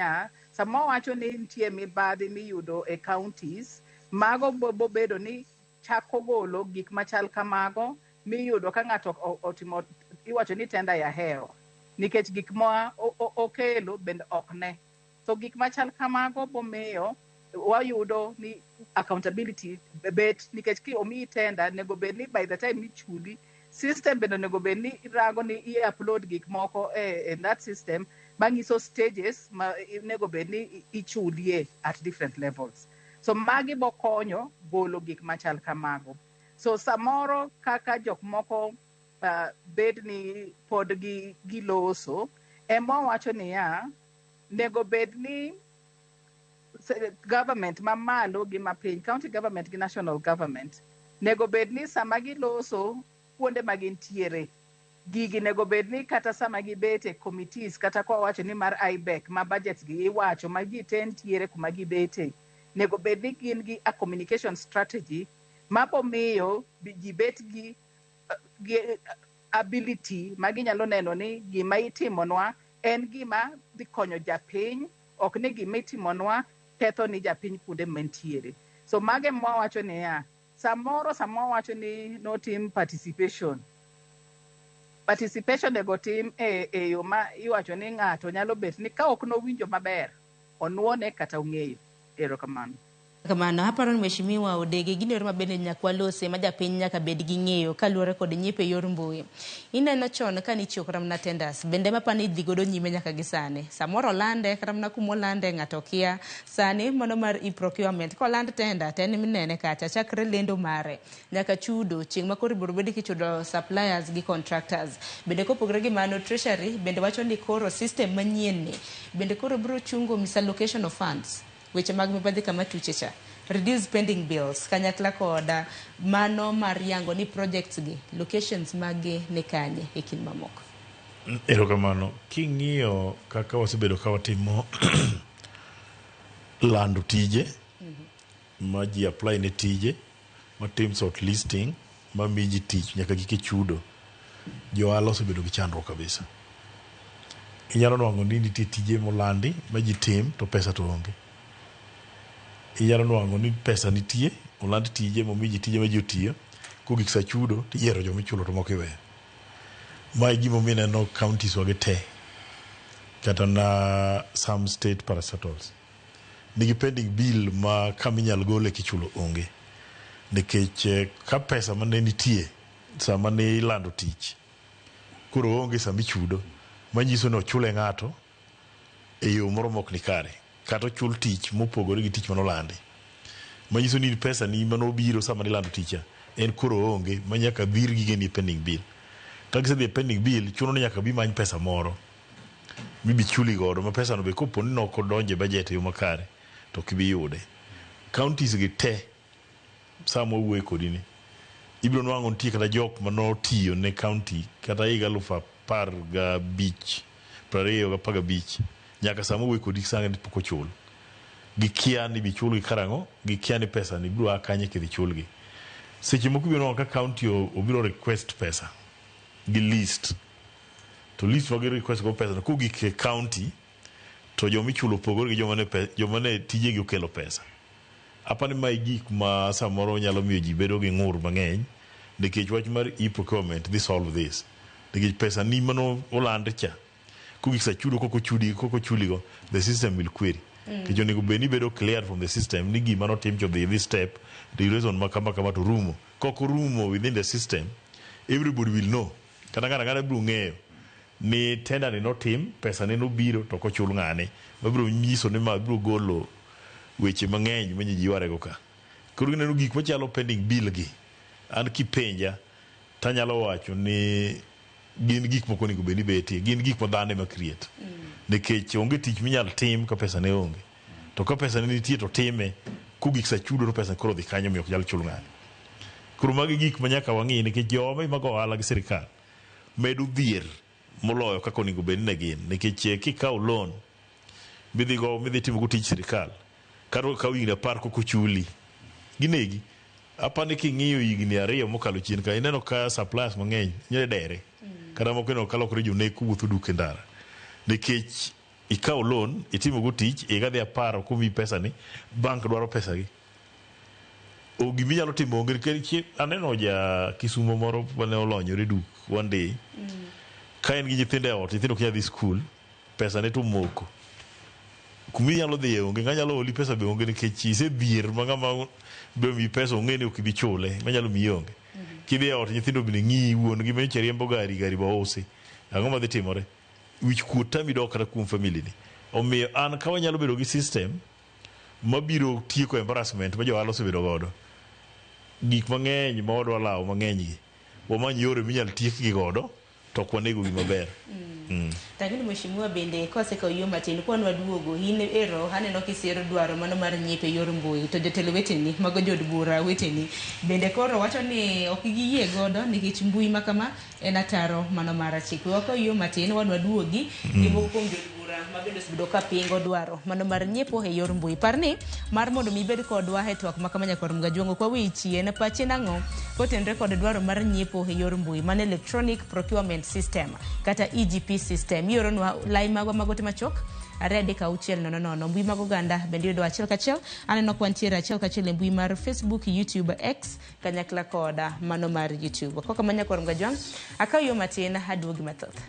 sama wacho ni nitie mibadhi miyudo e counties mago bobedo ni chako golo gik machal kamago miyudo ka ng'ato otimo iwacho ni tenda ya hero nikech gik ma okelo bende ok ne. So gik machal kamago bomiyo wayudo ni accountability bet nikech ki omi tenda nego bed ni by the time ni chuli system bende onego bed ni rango ni i-upload gik moko in that system manyiso stages ma onego bed ni ichulie at different levels. So magi bokonyo golo gik machal kamago. So samoro kaka jok moko bed ni pod giloso, ema wacho niya, nego bed ni government mamalo gi mapiny, county government gi national government, nego bed ni sama giloso kuonde ma gintiere, gigi nego bed ni kata sama gibete committees kata kwa wacho ni mar IBEC ma budgets gi iwacho ma ji te ntiere kuma gibete, nego bed ni gin gi a communication strategy ma bomiyo ji bet gi ability ma ginyalo neno ni gima itimonwa en gima dhi konyo japiny, ok ni gima itimonwa ketho ni japiny kuonde mentiere. So mage mwawacho niya, samoro wacho ni no team participation nego tim e yo ma iwacho ni ng'ato nyalo bet ni ka ok nowinjo maber onuone kata ong'eyo. Erokamano. Kamano, aparo ni Mheshimiwa Odege gino yor mabende nyakwa lose ma japiny nyaka bed gi ng'eyo kaluwore kod nyiepo yor mbui. Ineno chon ka nichio kata mana tenders, bende mapani idhi godo nyime nyaka gi sani. Samoro lande kata mana kumolande ng'ato kia. Sani mano mar e-procurement, koland tender to en minene kacha chakre lendo mare nyaka chudo chieng' ma koro ibiro bed kichudo suppliers gi contractors. Bende kopogore gi mano, treasury bende wacho ni koro system manyien ni bende koro biro chungo misallocation of funds. Weche mag mibadhi kama tuche cha, reduce pending bills, kanyakla koda mano mar yango ni projects gi, locations magi ne kanye e kind mamoko. Erokamano, king'iyo kaka wasebedo ka watimo lando tije, ma ji apply ne tije, ma tim short listing, ma miji tich nyaka gike chudo, johala osebedo gi chandruok kabisa. Inyalo nwang'o ni nitie tije molandi ma ji tim to pesa to onge. Inyalo nwang'o ni pesa nitie, oland tije momiji tije ma ji otiyo, kogik sa chudo to iyiero joma ichulo to moko iweyo. Mae gimomiyo ineno counties wage te kata na some state parastatals nigi pending bill ma kama inyalo gole kichulo onge, nikech ka pesa mane nitie sama ne ilando tich koro onge sama ichudo, manyiso ni ochule ng'ato e yo moro mok ni kare, kata ochul tich mopogore gi tich manolandi, manyiso ni pesa ni manobiro sama nilando ticha en koro onge, manyaka dhir gigeni pending bill. Kagisedhi pending bill, chuno ni nyaka bi many pesa moro mibi chuli godo, ma pesa no be kopo ni nok odonje budget yo makare to kibi yude. Counties gi te sama wuoyo kodi ni ibiro nwang'o nitie kata jok manotiyo ne county kata higa 2015 nyaka sama wuoyo kodi sanga pok ochul. Gikia ni bichulgi karang'o, gikia ni pesa ni biro akanye kidhi chulgi. Seche moko ibiro nwang'o ka county obiro request pesa gi list, to list wagi request go pesa kogik e county to joma ichulo pogore gi joma ne tije gi okelo pesa. Apani mai gik ma samoro nyalo miyo ji bedo gi ng'ur mang'eny, nikech wach mar e-procurement dhi solve this. Nikech pesa ni mano oland cha kogik sa chudo koko chuligo, the system will query. Nikech onego bed ni bedo clear from the system ni gima notim chodhi this step, the reason ma kama to rumo. Koko rumo within the system, everybody will know. Kata ng'ana biro ng'eyo ni tender ni notim, pesa ni nobiro to kochul ng'ane, mabiro nyiso ni ma biro golo weche mang'eny ma ji warego ka. Koro gineno gik machalo pending bill gi, an kipenja tanyalo wacho ni gin gik moko onego bed ni betie, gin gik ma dhano ema create. Nikech onge tich minyalo tim ka pesa ne onge, to ka pesa ne nitie to time, kogik sa chudo to pesa koro dhi kanyo miyo ok nyal chul ng'ane. Koro magi gik ma nyaka wang'i, nikech joma imago ohala gi sirikal medo dhier moloyo kaka onego bed ni gin, nikech kikawo loan midhi timo go tich sirikal kata ka higni 10 koko chuli ginegi, apani king'iyo higni 2 mokalo chien ka ineno ka suppliers mang'eny nyere dere, kata moko ineno kalokore jonek wuotho duke ndara, nikech ikawo loan itimo go tich higa dhi 10 komi pesa ni, bank dwaro pesa gi, o giminyalo timo onge. Nikech aneno ja Kisumo moro mane olonyore duk one day, ka en gi nyithindo e ot, nyithindo kia dhi skul, pesa ne to moko, kumi nyalo dhi onge, ng'anyalo holi pesa be onge, nikech isedhier ma ng'ama be mi pesa ong'e ni ok ibi chule, manyalo mi onge. Kidhi ot nyithindo bende ng'i wuon gi menche riembo gari ba ose. Ang'o ma dhi timore? Wich kuot tami dok kata kuom family ni. Omiyo an ka wanyalo bedo gi system mabiro tieko embarrassment ma johala osebedo godo. Gik mang'eny ma wadwa lawo mang'eny gi. Wamany yore minyal tiekgi godo to kwanego gima ber. Tangini mheshimiwa bende kose ka Yieo matin kwa nwaduogo in ero haneno kisiro dwaro mano mar nyiepe yor mbui to jotelo weteni mago jod bura weteni bende koro wacho ni ok giyie godo nikech mbui makama en ataro mano mar chik. Wako Yieo matin wanwaduogi moko kuom jod bura mabende osebedo ka pingo dwaro mano mar nyiepo e yor mbui. Parni mar mondo mibed kodwa e twak makama nyakor Mgajongo kwa wi chien pache nang'o kotenre kod dwaro mar nyiepo e yor mbui man electronic procurement system kata EGP system. Yoronwa lai magwa magote machok arede ka uchiel nono mbui mag oganda bende yudo achiel kachiel aneno kwantiere achiel kachiel e mbui mar Facebook, YouTube, X kanyakla koda mano mar YouTube. Koka manyakor Mgajongo akaw Yieo matin aduogi mathoth.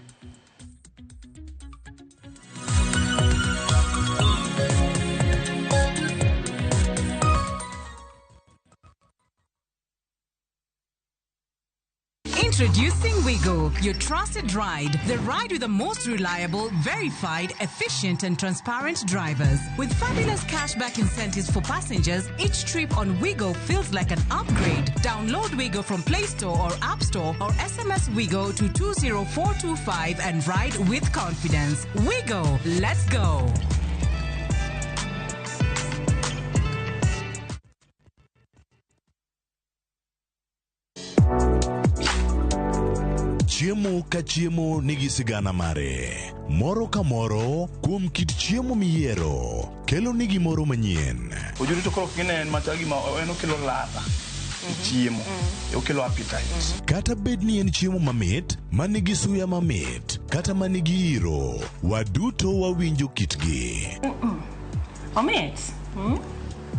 Introducing Wigo, your trusted ride. The ride with the most reliable, verified, efficient and transparent drivers. With fabulous cashback incentives for passengers, each trip on Wigo feels like an upgrade. Download Wigo from Play Store or App Store or SMS Wigo to 20425 and ride with confidence. Wigo, let's go. Chiemo ka chiemo nigi sigana mare. Moro ka moro kuom kit chiemo miyiero kelo nigi moro manyien. Ojuri to koro kine matagi ma eno kelo ladha. Chiemo. Okelo appetite. Kata bed ni en chiemo mamit, manigi suya mamit, kata manigi iro, waduto wawinjo kitgi. Omit.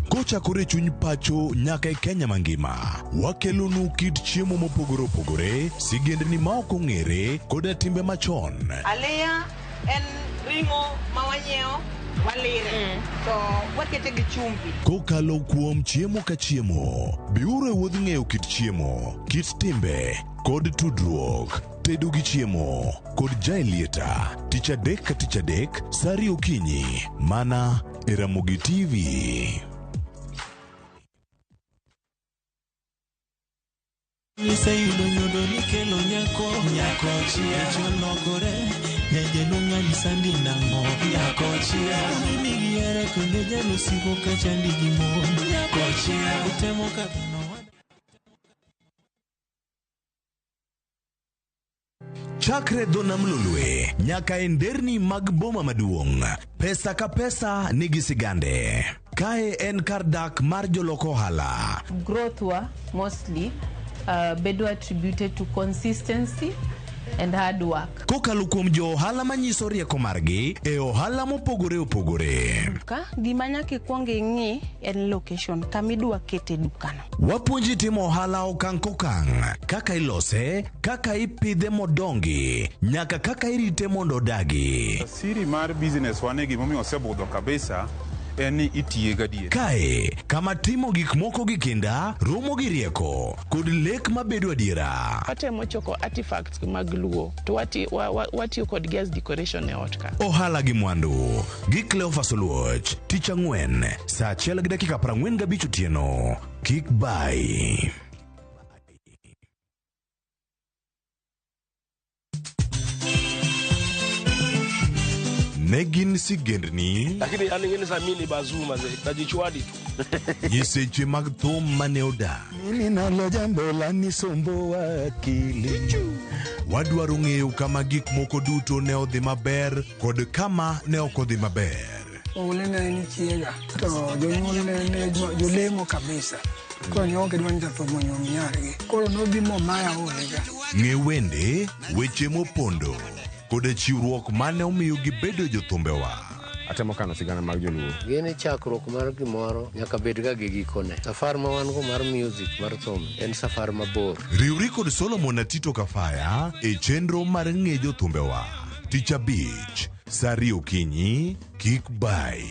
Kochakore chuny pacho nyaka e Kenya mangima, wakelonu kit chiemo mopogore opogore, sigendni ma ok ong'ere koda timbe machon. Aleya en ringo mawanyeo walire to wakete gi chumbi. Kokalo kuom chiemo ka chiemo, biuru e wuodh ng'eyo kit chiemo, kit timbe kod tudruok. Tedo gi chiemo kod jailieta tich adek ka tich adek sari okinyi mana e Ramogi TV. Isayudo nyodo ni kelo nyako chia chologore nyeje nunga ni sandi nango nyako chia mimi giere kunde jalo sigo kachandi gimo nyako chia utemo kabino. Chakre Donam Lulwe nyaka e nderni mag boma maduong', pesa ka pesa nigi sigande. Kae en kar dak mar joloko ohala. Growth wa mostly bedo attributed to consistency and hard work. Kokalo kuom jo ohala manyiso rieko margi e ohala mopogore opogore. Ka gima nyaka ikwong ing'i en location kamidwa kete dukano. Wapuonji timo ohala okang' kokang', kaka ilose, kaka ipidhe modongi, nyaka kaka irite mondo odagi. Siri mar business wane gimomiyo osebudho kabisa eni itiye gadier. Kae kama timo gik moko gi kinda romo gi rieko kod lek mabedo adiera. Watemo choko artifacts mag luo to watiyo kod gas decoration e ot ka. Ohala gi mwandu gi Cleophas Oluoch tich ang'wen saa 1:45 otieno. Kik bai. Negin sigendni lakini aningeni samini bazuma ze najichwadi tu nyiseche mag thum mane oda Mimi nalo jambo la nisombo wakili. Wadwaro ng'eyo kama gik moko duto ne odhi maber kod kama ne ok odhi maber. Ulene ni chiega to jonyuol ne jolemo kabisa. Koro ne onge dwani jathomo nyom yargi. Koro nobimo maya olega. Ng'e wende, weche mopondo kod chiwruok mane omiyo gibedo jothumbewa. Atemo kano sigana mag joluo. Gini chakruok mar gimoro nyaka bed ga gi gikone. Safar ma wan go mar music mar thum en safar mabor. Riwri kod Solomon Atito Kafaya e chenro mar ng'e jothumbewa. Tich abich, sari okinyi, kik bai.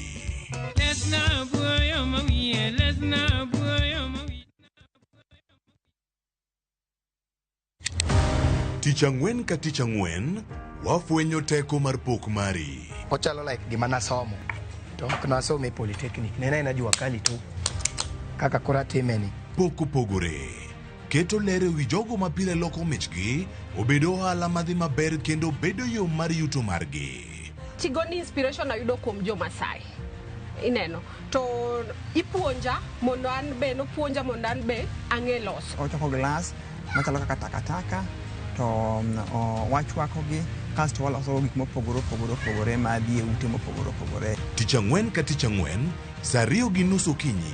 Tich ang'wen ka tich ang'wen, wafwenyo teko mar pok mari. Ochalo like gima nasomo. To ok nasomo e polytechnic. Nena jua kali tu. Kaka kora timeni. Pok opogore. Keto lere wi jogo ma pile loko michgi, obedo ohala madhi maber kendo bedo yo mar yuto margi. Tigoni inspiration ayudo kuom jo Masai. Ineno. To ipuonja mondo an be nopuonja mondo an be ang'e loso. Ochoko glass machalo kaka takataka to wachwakogi kasto waloso gik mopogore madhi e ute mopogore. Tich ang'wen ka tich ang'wen, saa 2:30 okinyi.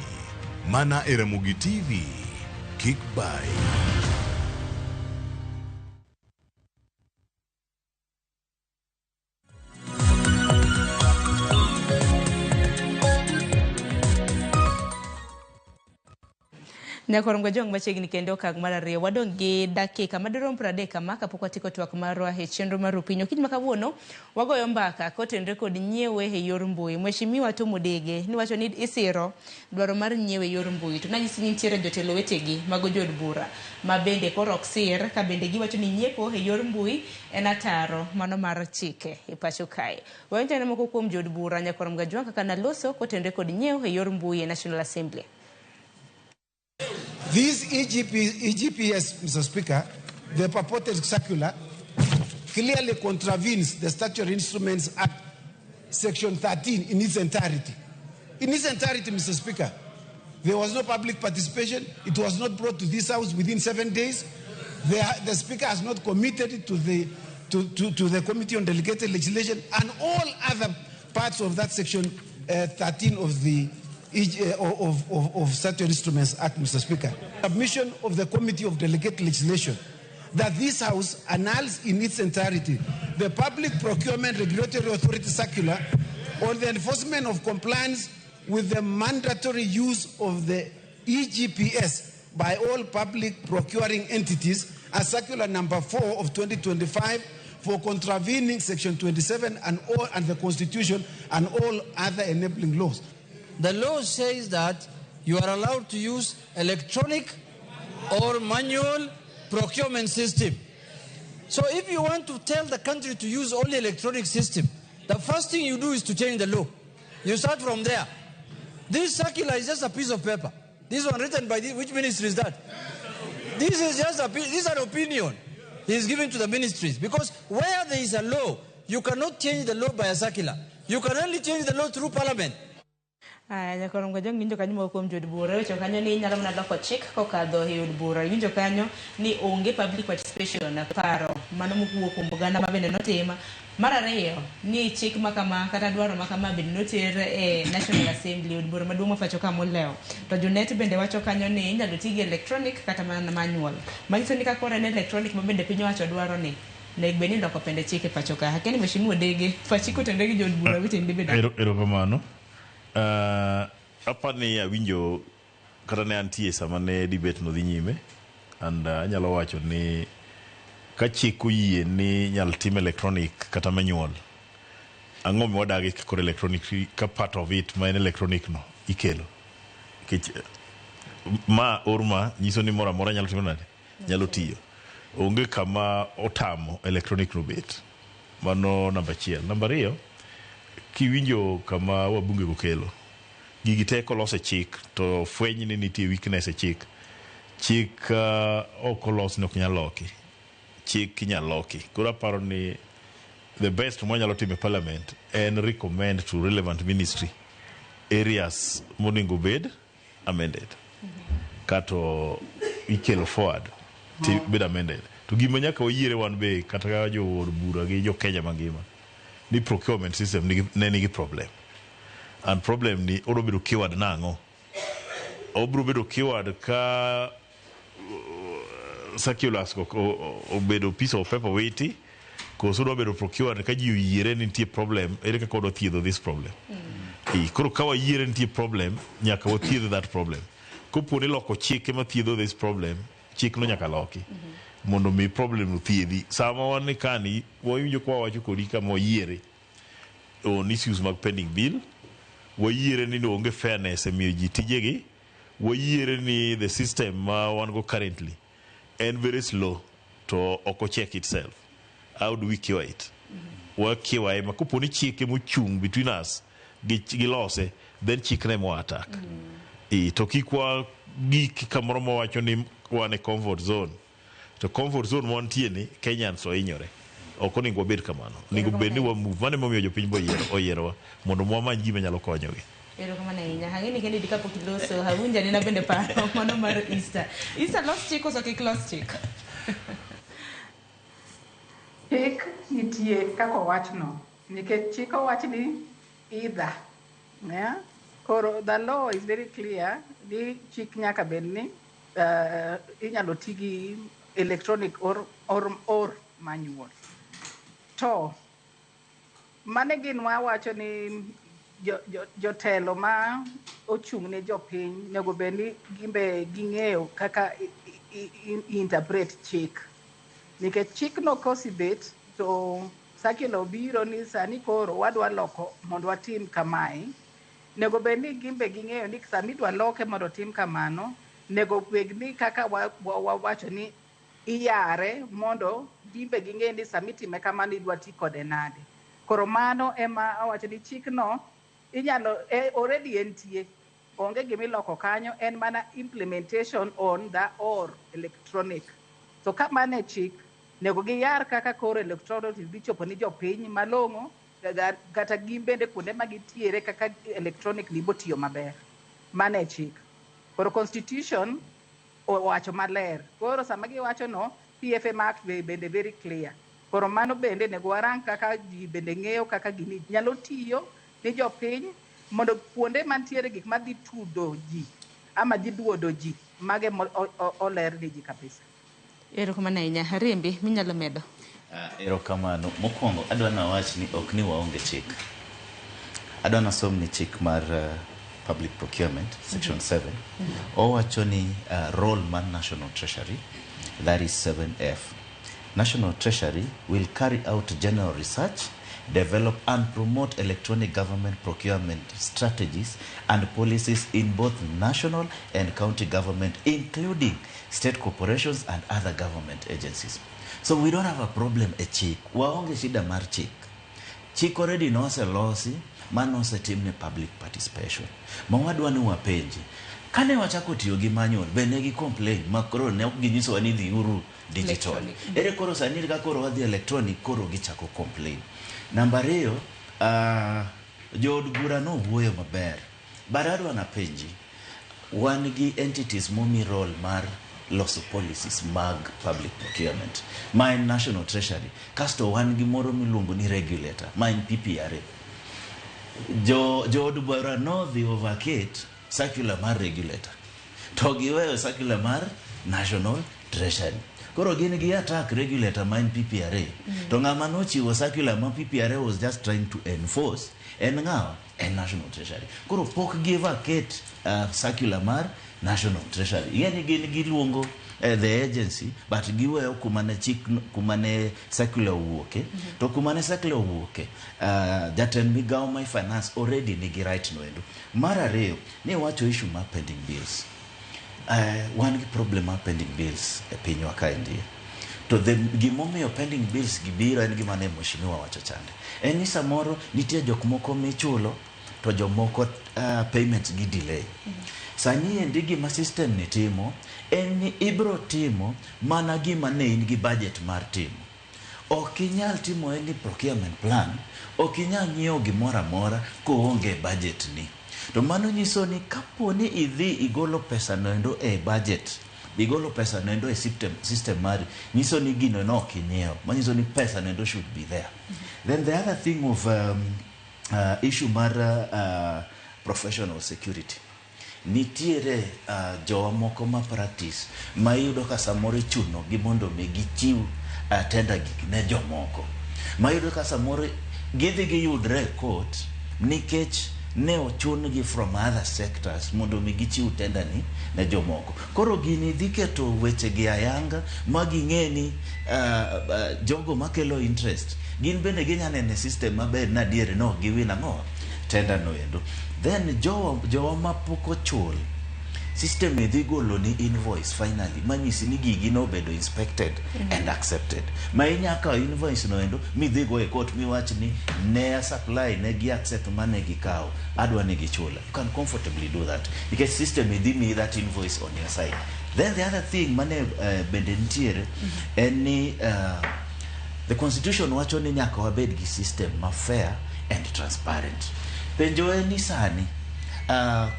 Mana e Ramogi TV. Kik bai. Nyakorom jong machiegni kendo okang' mar ariyo wadong' gi dakika madirom 30 kama kapok watiko twak marwa e chenro mar Rupinyo. Kiny makawuono wagoyo mbaka kotenre kod nyiewe e yor mbui. Mheshimiwa Tomo Dege niwacho ni isiro dwaro mar nyiewe e yor mbui. To nanyisi ni nitiere jotelo wetegi mago jod bura ma bende koro ok sir ka bende giwacho ni nyiepo e yor mbui en ataro mano mar chike e pacho kae. Wawinjane moko kuom jod bura Nyakorom Gajwang kaka naloso kotenre kod nyiewe e yor mbui e National Assembly. This EGPS, Mr. Speaker, the purported circular clearly contravenes the Statutory Instruments Act, Section 13 in its entirety. In its entirety, Mr. Speaker, there was no public participation. It was not brought to this House within 7 days. The Speaker has not committed to the Committee on Delegated Legislation and all other parts of that Section 13 of the of Statutory Instruments Act, Mr. Speaker. Submission of the Committee of Delegated Legislation that this House annuls in its entirety the Public Procurement Regulatory Authority Circular on the enforcement of compliance with the mandatory use of the EGPS by all public procuring entities as Circular Number 4 of 2025 for contravening Section 27 and the Constitution and all other enabling laws. The law says that you are allowed to use electronic or manual procurement system. So if you want to tell the country to use only electronic system, the first thing you do is to change the law. You start from there. This circular is just a piece of paper. This one written by which ministry is that? This is just this is an opinion he is giving to the ministries. Because where there is a law, you cannot change the law by a circular. You can only change the law through parliament. Nyakorom Gajwang winjo kanyo moko kuom jod bura wecho kanyo ni nyalo mana loko chik kokadho e od bura. Winjo kanyo ni onge public participation paro mano mokuo kuom oganda ma bende notima. Mar ariyo ni chik makama kata dwaro makama bende notere e National Assembly od bura maduong' mafacho ka moleo. To jonet bende wacho kanyo ni inyalo ti gi electronic kata mana manual. Manyiso ni kakora en electronic ma bende piny wacho dwaro ni nek bende ndoko pende chike pacho ka. Hakeni Mheshimiwa Dege fachiko tende gi jod bura witende bende. Erokamano. Apani awinjo kata ne antie sama ne debate no dhi nyime and anyalo wacho ni ka chik oyie ni nyal tim electronic kata manual ang'o miwadagi kod electronic ka part of it ma en electronic no ikelo ma orma nyiso ni mora mora nyalo timo nade nyalo tiyo onge kama otamo electronic no bet mano namba 1. Namba 2 kiwinjo kama wabunge gokelo gigi teko lose chik to fweny ni nitie weakness e chik ok olos ni ok nyal loki chik inyal loki. Koro aparo ni the best mwanyalo time parliament and recommend to relevant ministry areas monego bed amended kato ikelo forward to bed amended to gima nyaka oyiere wan be kata jo od bura gi jo Kenya mangima ni procurement system ne nigi problem and problem ni obiro bedo keyword nango obiro bedo keyword ka circulars obedo piece of paper witi koso do bedo procured ka ji oyiere ni nitie problem ere kaka do thiedho this problem koro ka wayiere nitie problem nyaka wathiedh that problem kopo ni loko chike ma thiedho this problem chik no nyaka loki mondo mi problem no thiedhi sama wan kani wawinjo kwa wacho kodi kama wayiere on issues mag pending bill wayiere ni onge fairness e miyo ji tijegi wayiere ni the system ma wan go currently and very slow to oko check itself. How do we cure it? Wakiwa ema kuponi chike muchung between us gilose then chikne mo attack. To kikwa gik kamoro mo wacho ni wane comfort zone. To comfort zone wantie ni Kenyan so inyore. Oko ningo bed kamano. Ningo bed ni wa move mane momiyo jopiny bo oyero mondo mwamany gima nyalo konyogi. Ero kama na inya hangini kendi dikapo kiloso hawunja nina bende paro mano mar Easter. Easter lost chick oso kik lost chick. Chik nitie kako wachno. Nikech chik owach ni either. Yeah? Koro the law is very clear. Ni chik nyaka bed ni inyalo tigi electronic or manual. To mane gin wawacho ni jotelo ma ochung' ne jopiny nego bed ni gimbe ging'eyo kaka interpret chik. Nikech chik no kosibet to circular obiro ni sani koro wadwa loko mondo watim kamae. Nego bed ni gimbe ging'eyo ni sami dwa loke mondo tim kamano. Nego bed ni kaka wawacho ni iyare mondo gimbe ging'e ni sami time kamano idwa ti kode nade. Koro mano ema awacho ni chik no inyalo already entie. Onge gimiloko kanyo en mana implementation on the or electronic. So kamane chik nego giyar kaka koro electronic bichopo ni jopiny malong'o kata gimbende kuonde magitiere kaka electronic libo tiyo maber. Mane chik. Koro constitution owacho maler. Koro sama giwacho no PFM Act bende very clear. Koro mano bende nego warang kaka ji bende ng'eyo kaka gini nyalo tiyo ni jopiny mondo kuonde mantiere gik madhi tudo ji ama dhi duodo ji mage oler ni ji kabisa. Ero kama na inya Harimbi minyalo medo. Ero kamano mokwongo adwa na wach ni ok ni waonge chik. Adwa na som ni chik mar public procurement section 7 owacho ni role man National Treasury, that is 7F. National Treasury will carry out general research, develop and promote electronic government procurement strategies and policies in both national and county government, including state corporations and other government agencies. So we don't have a problem a chik. Waonge shida mar chik. Chik already nose losi, man nose team ne public participation. Mawadwa ni wapenji. Kane wachako tiyo gi manual, bende gi complain, makoro ne ok ginyiso wani dhi uru digital. Ere koro sani ka koro wadhi electronic, koro gichako complain. Namba 2, jood bura no wuoyo maber. Baradwa na penji, wan gi entities momi role mar loso policies mag public procurement. Mine National Treasury. Kasto wan gi moro miluongo ni regulator. Mine PPRA. Jood bura no dhi overcate circular mar regulator. To giweyo circular mar National Treasury. Koro gin gi attack regulator mine PPRA. To ng'ama nochiwo circular ma PPRA was just trying to enforce en ng'awa en National Treasury. Koro pok give a vacate circular mar National Treasury. Yani gin giluongo the agency but giweyo kumane chik kumane circular wuoke. To kumane circular wuoke jatend migawo my finance already nigi right no endo. Mar ariyo ni wacho issue mar pending bills. One problem mar pending bills e pinywa kae ndiye. To the gimomiyo pending bills gibiro en gima ne mheshimiwa wacho chande. En ni samoro nitie jok moko michulo to jomoko payments gi delay. Sani endi gima system ni timo en ni ibro timo mana gima ne in gi budget mar timo. Ok inyal timo any procurement plan, ok inyal nyiewo gimoro amora koonge budget ni. To mano nyiso ni kapo ni idhi igolo pesa noendo e budget, igolo pesa noendo e system mari, nyiso ni gino no ok inyiewo, manyiso ni pesa noendo should be there. Then the other thing of issue mar professional security. Nitiere jowa moko ma practice ma yudo ka samoro chuno gi mondo me gichiw tenda gik ne jomoko. Ma yudo ka samoro gidhi giyudre court nikech ne ochun gi from other sectors mondo me gichiw tenda ni ne jomoko. Koro gini dhi keto weche gi ayanga ma ging'e ni jogo makelo interest gin bende ginyanene system maber na diere no giwin ang'o tenda no endo. Then jowa mapoko chul system idhi golo ni invoice finally manyisi ni gigi nobedo inspected and accepted. Ma inyaka invoice no endo midhi go e court miwach ni ne supply ne gi accept mane gikawo adwa ni gichula. You can comfortably do that because system idhi me that invoice on your side. Then the other thing mane bende ntiere en ni the constitution wacho ni nyaka wabed gi system ma fair and transparent. Penjo en ni sani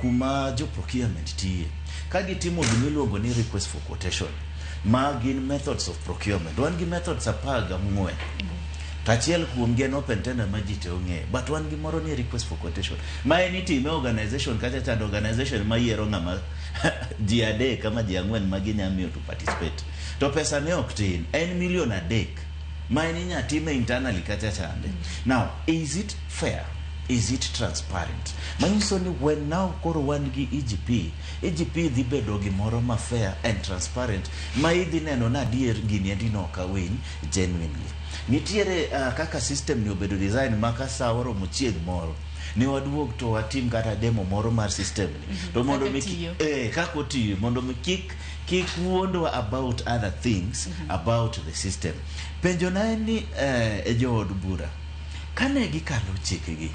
kuma jo procurement tiye kagi timo gimiluongo ni request for quotation ma gin methods of procurement. Wan gi methods apaga mng'wen tachiel kuom gen open tender ma ji te ong'e, but wan gi moro ni request for quotation ma en itime organization kacha chand organization ma yiero ng'ama ji adek kama ji ang'wen ma ginyamiyo to participate to pesa ne ok tin en $1 million ma en inya time internally kacha chande. Now is it fair? Is it transparent? Manyiso ni when now koro wan gi EGP dhi bedo gimoro ma fair and transparent ma idhi neno na adier gini endi no ka winy genuinely. Nitiere kaka system ni obedo design maka sa oro mochieg moro ni waduog to watim kata demo moro mar system ni to mondo mi kako tiyo mondo mi kik wuondwa about other things about the system. Penjo na ni jo od bura kane gikalo chikgi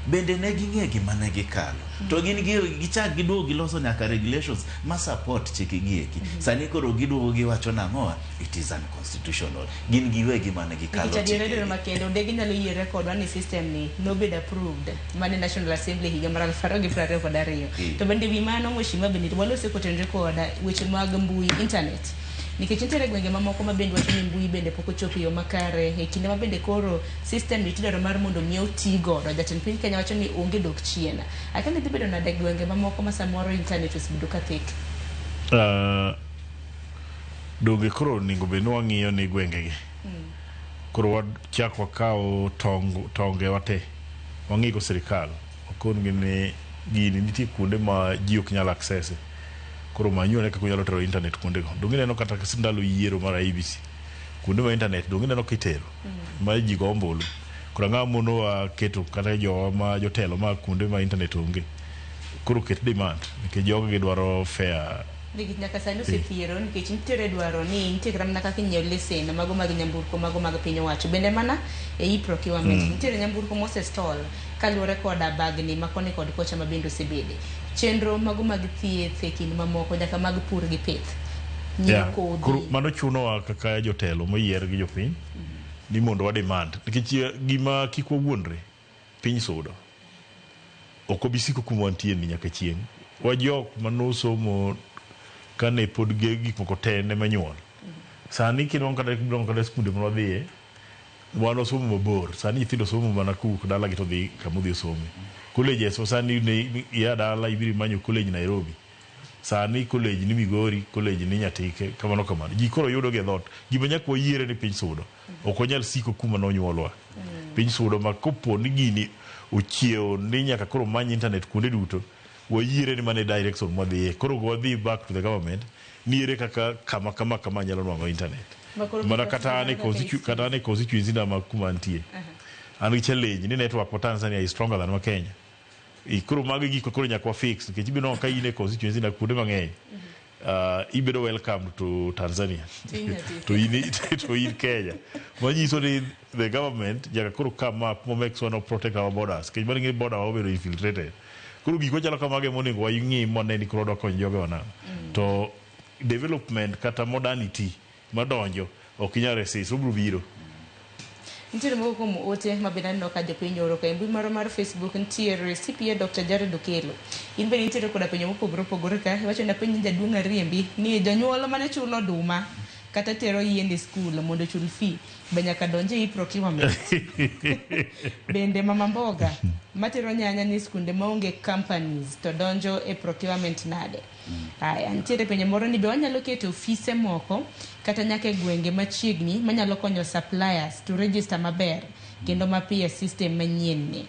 bende ne ging'e gima ne gikalo to gin gichak giduogo giloso nyaka regulations ma support chikgi eki. Sani koro giduogo giwacho nang'oa it is unconstitutional. Gin giwegi mane gikalo chikgi makendo de ginyalo yiere kodwa ni system ni no bed approved mane National Assembly higa mar 2022 to bende wi mano mheshimiwa bende walose kotenre koda weche mag mbui internet nikech nitiere gwenge mamoko ma bende wacho ni mbui bende pok ochopo yo makare e kinde ma bende koro system ni tidwaro mar mondo mi otigo to jatend piny Kenya wacho ni onge dok chien. Akani dhi bedo na gwenge mamoko ma samoro internet osebedo ka thik. Donge koro ningo bende wang'iyo ni gwenge gi koro wachak wakawo tonge wate wang'igo sirikal okongi ni gini nitie kuonde ma ji ok nyal access koro manyuone kaka nyalo tero internet kuonde go. Donge neno kata ndalo yiero mar IBC kuonde ma internet donge neno kitero ma ji go ombulu koro ng'a mono wa keto kata jo ma jotelo ma kuonde ma internet onge koro ket demand nikech jogo gidwaro fair Nikech nyaka sani osethiero nikech nitiere dwaro ni nitiere mana kaka inyiew lesen mago mag nyamburko mago mag piny owacho bende mana e procurement nitiere nyamburko mosestall kaluwore koda bagni makoni kod kocha ma bende osebede chenro mago mag thieth e kind mamoko nyaka mag pur gi pith. Koro mano chunowa kaka jotelo moyier gi jopiny ni mondo wa demand nikech gima kik wawuondre piny sudo ok obisiko kuma wantie ni nyaka chieng' wajok manosomo kane pod gik moko te ne manyuol sani kidong kada skunde ma wadhiye wan osomo mabor sani nyithindo somo mana kuwuok dala gi to dhi kamodhi osome colleges sani ne ya dala ibiri manyo college Nairobi sani college ni Migori college ni Nyatike kamano ji koro yudo ge dhot gima nyaka wayiere ni piny sudo ok onyal siko kuma nonyuolwa piny sudo ma kopo ni gini ochiewo ni nyaka koro many internet kuonde duto wayiere ni mane direction mwadhiye koro wadhi back to the government niere kaka kama nyalo nwang'o internet mana kata ane constituency na makuma antie an gi challenge ni network ma Tanzania is stronger than ma Kenya koro magi giko koro nyaka fix nikech ibino ka ine constituency na kuonde mang'eny ibedo welcome to Tanzania to in Kenya manyiso ni the government nyaka koro kama make sure no protect our borders kech mani border obedo infiltrated koro giko chalo kamage monego wang'i moneni koro dokony joge wana to development kata modernity madonjo ok inyal resist obro biro. Nitiere moko kuom ote mabende aneno ka jopiny oro ka mbui moro mar Facebook nitiere CPA Dr. Jared Okelo in bende nitiere koda penjo mopogore opogore ka wacho na penj jaduong' Ariembi ni jonyuol mane chulo oduma kata tero yiende skul mondo chul fee be nyaka donje procurement bende mama mboga matero nyanya ni skunde maonge companies to donjo e procurement nade. Aya nitiere penjo moro ni be wanyalo keto ofise moko kata nyaka gwenge machiegni manyalo konyo suppliers to register maber kendo mapiyo system manyien ni.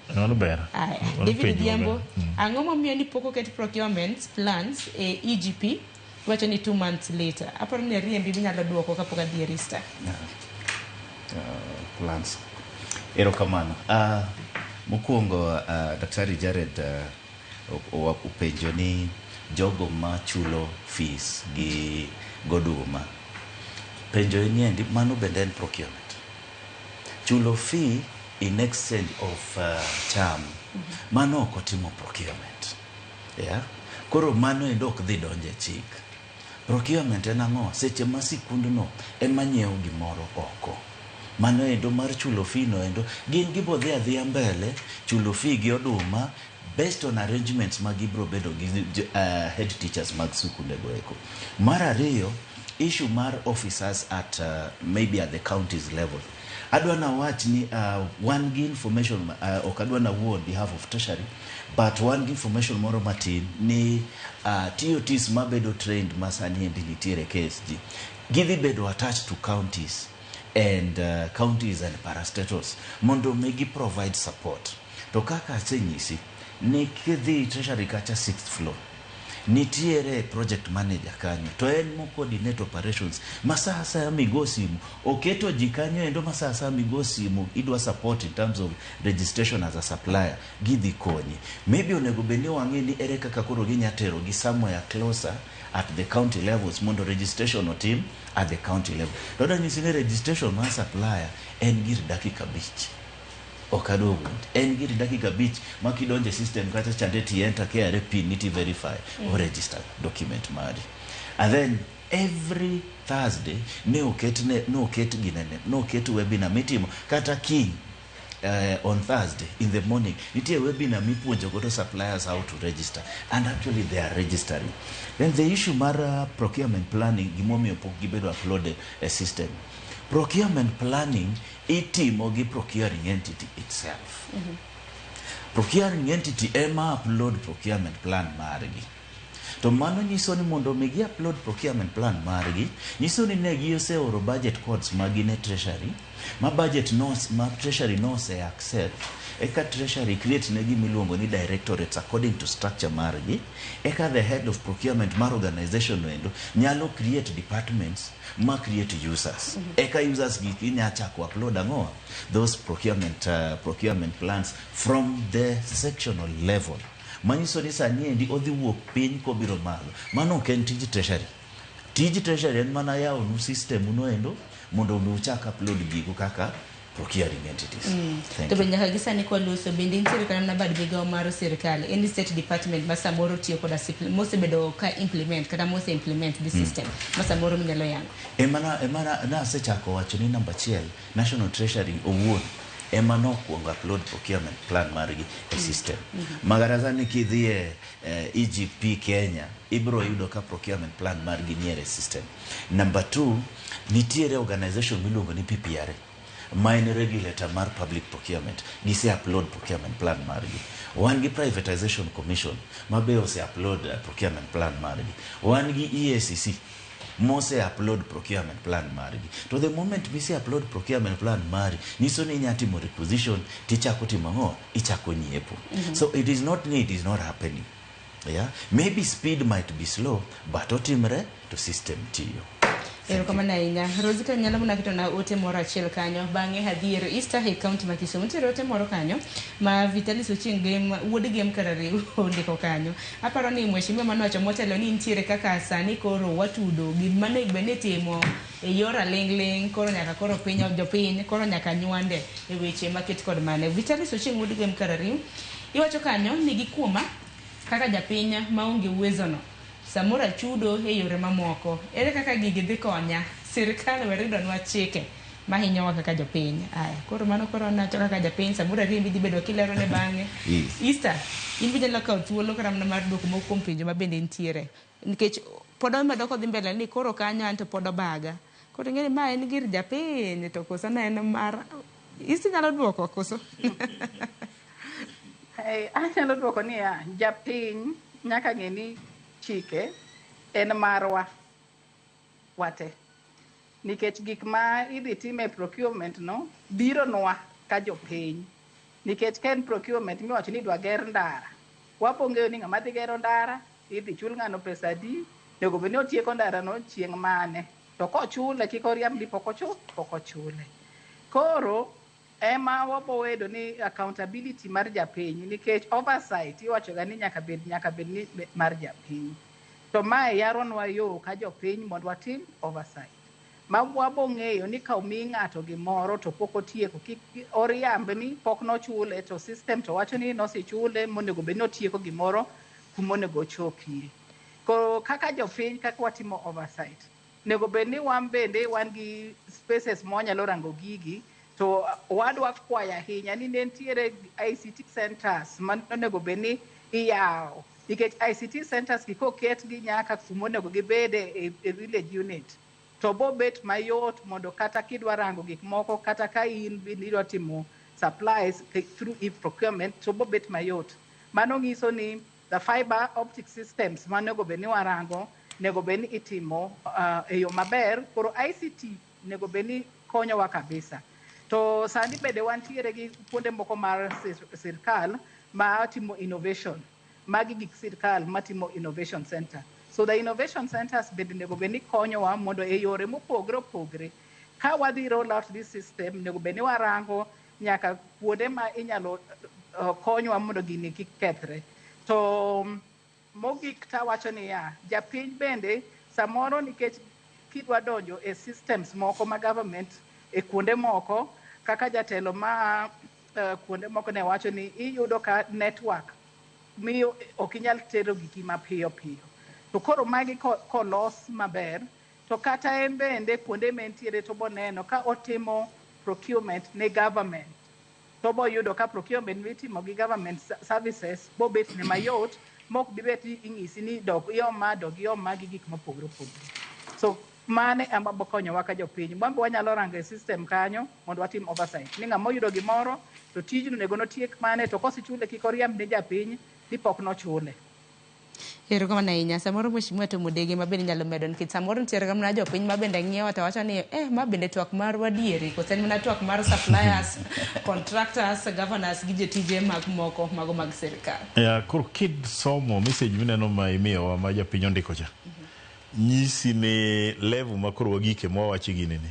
Aya David Diambo ang'o momiyo ni pok oket procurement plans e EGP wacho ni 2 months later aparo ni Ariembi binyalo duoko kapok adhi register plans. Erokamano. Mokuongo Daktari Jared upenjo ni jogo ma chulo fees gi goduma. Penjo eniendi mano bende en procurement. Chulo fee in exchange of cham. Mano ok otimo procurement. Yeah? Koro mano endo ok dhi donje chik. Procurement en ang'o? Seche ma sikundno ema nyiewo gimoro oko. Mano endo mar chulo fee no endo gin gibo dhi adhiya mbele chulo fee gi oduma based on arrangements ma gibro bedo gi head teachers mag sikunde go eko. Mar ariyo, issue mar officers at maybe at the counties level. Adwa na wach ni one gi information ok adwa na wuo on behalf of Treasury, but one gi information moro matin ni TOTs mabedo trained masani endi nitiere KSG gidhi bedo attached to counties and counties and parastatals mondo megi provide support. To kaka asenyisi ni kidhi Treasury kacha 6th floor nitiere project manager kanyo to en mo coordinate operations masasa migo simu oketo jikanyo endo masasa migo simu idwa support in terms of registration as a supplier gidhi konyi. Maybe onego beni wang'eni ere kaka koro ginyatero gi somewhere closer at the county levels mondo registration otim at the county level. Dodo nyisine registration ma supplier en gir dakika 5 okadogo en gir dakika 5 makidonje system kata chande ti enter KRA pin niti verify or register document mari. And then every Thursday ne oket webinar mitimo kata kiny on Thursday in the morning nitie webinar mipuonjo godo suppliers how to register, and actually they are registering. Then the issue mar procurement planning gimomiyo pok gibedo uploaded a system. Procurement planning itimo gi procuring entity itself. Procuring entity ema upload procurement plan margi. To mano nyiso ni mondo migi upload procurement plan margi, nyiso ni negi oseoro budget codes magi ne Treasury, ma budget notes ma Treasury knows e accept, eka Treasury create negi miluongo ni directorates according to structure margi, eka the head of procurement mar organization wendo nyalo create departments ma create users. Eka users gi inya chako upload ang'o those procurement plans from the sectional level. Manyiso ni sani endi odhi wuok piny kobiro malo. Mano ok en tij Treasury. Tij Treasury en mana yawo nu system uno endo mondo mi uchak upload gigo kaka procuring entities. To bende nyaka gisani kwa loso bende nitiere kana na bad migawo mar sirkal any state department ma samoro tiyo koda mosebedo ka implement kata mose implement the system ma samoro minyalo yango. Emana na asechako wacho ni namba 1 National Treasury owuon ema nokwongo upload procurement plan margi e system. Magarazani kidhie EGP Kenya ibro yudo ka procurement plan margi niere system. Number 2, nitiere organization miluongo ni PPRA, mine regulator mar public procurement, gise upload procurement plan margi. Wan gi privatization commission mabe ose upload procurement plan margi. Wan gi EACC mose upload procurement plan margi. To the moment we say upload procurement plan mari, niso ni nyatimo requisition, tichako timo ichako nyiepo. So it is not happening. Yeah, maybe speed might be slow, but otimre to system tiyo. Ero kama na inga Rosita nyala muna kito na ote moro achiel kanyo bange hadhier Easter High County ma Kisumu nitiere ote moro kanyo ma Vitalis Ochieng game wuod game karari ondiko kanyo. Aparo ni mheshimiwa Manocho motelo ni nitiere kaka sani koro watudo gimane bende timo e yora lingling koro nyaka koro piny jopiny koro nyaka nywande e weche market kod mane. Vitalis Ochieng wuod game karari iwacho kanyo nigi kuoma kaka japiny maonge uwezo no samora chudo e yore mamoko. Ere kaka gigi dhi konya sirkal weridonwa chike mahinyowa kaka jopiny. Aya koro mano koro nacho kaka japiny samora rimbi dhi bedo kilero ne bange. Easter in bi nyalo kawo thuolo karamna mar duoko moko kuom pinje ma bende nitiere nikech podo medoko dhi mbele ni koro kanyo anto podo baga. Koro ng'eni ma en gir japiny to koso na en mar Easter nyalo duoko koso. Anyalo duoko ni japiny nyaka ng'eni chike en marwa wate, nikech gik ma idhi time procurement no biro nwa ka jopiny, nikech ken procurement miwacho ni dwa ger ndara, wapong'eyo ni ng'ama dhi gero ndara idhi chul ng'ano pesa di, nego bende otieko ndara no chieng' mane, to kochule kik oriamb ni pok ochule. Koro ema wabowedo ni accountability mar japiny nikech oversight iwacho ga ni nyaka bed ni mar japiny. To mae yaronwa yo ka jopiny mondo watim oversight. Ma wabong'eyo ni ka omi ng'ato gimoro to pok otieko, kik oriamb ni pok nochule to system to wacho ni nosechule monego bed ni otieko gimoro kumonego ochopie. Koro kaka jopiny kaka watimo oversight, nego bed ni wan bende wan gi spaces mwanyalo rango gigi, to wadwa kwayo ahinya ni ne nitiere ICT centers monego bed ni iyawo, nikech ICT centers gi koketgi nyaka kumonego gibede e village unit, to bo bet mayot mondo kata kidwa rango gik moko kata ka in bidwa timo supplies through e-procurement to bo bet mayot. Mano nyiso ni the fiber optic systems manego bed ni warango nego bed ni itimo e yo maber. Koro ICT nego bed ni konyowa kabisa. To sani bende wantiere gi kuonde moko mar sirkal ma timo innovation, magi gik sirkal matimo innovation center. So the innovation centers bende nego bed ni konyowa mondo e yore mopogre opogre ka wadhi roll out this system nego bed ni warango nyaka kuonde ma inyalo konywa mondo gini kik kethre. To mogik tawacho ni ya japiny bende samoro nikech kidwa donjo e systems moko ma government e kuonde moko kaka jatelo ma kuonde moko ne wacho ni iyudo ka network miyo ok inyal tero giki mapiyo piyo. To koro magi kolos maber to kata en bende kuonde mentiere to boneno ka otimo procurement ne government, to boyudo ka procurement mitimo gi government services bo bet ne mayot mok bibet ing'isi ni dog yoma gi gik mopogre opogre. So mane ema bokonyowa ka jopiny. Mwambe wanyalo rango e system kanyo mondo watim oversight ni ng'ama oyudo gimoro to tijno nego notiek mane, to kosechule kik oriamb ne japiny ni pok nochule. Erokamano ahinya. Samoro Mheshimiwa to Mudege mabende nyalo medo nikech samoro nitiere gamna jopiny mabende ng'iewo to wacho ni ma bende twak mar wadieri koso en mana twak mar suppliers, contractors, governors gi jotije mag moko mago mag sirkal. Koro kid somo message mineno ma imiyowa ma japiny ondiko cha. Nyisi ni level ma koro wagike mwawachi gini ni.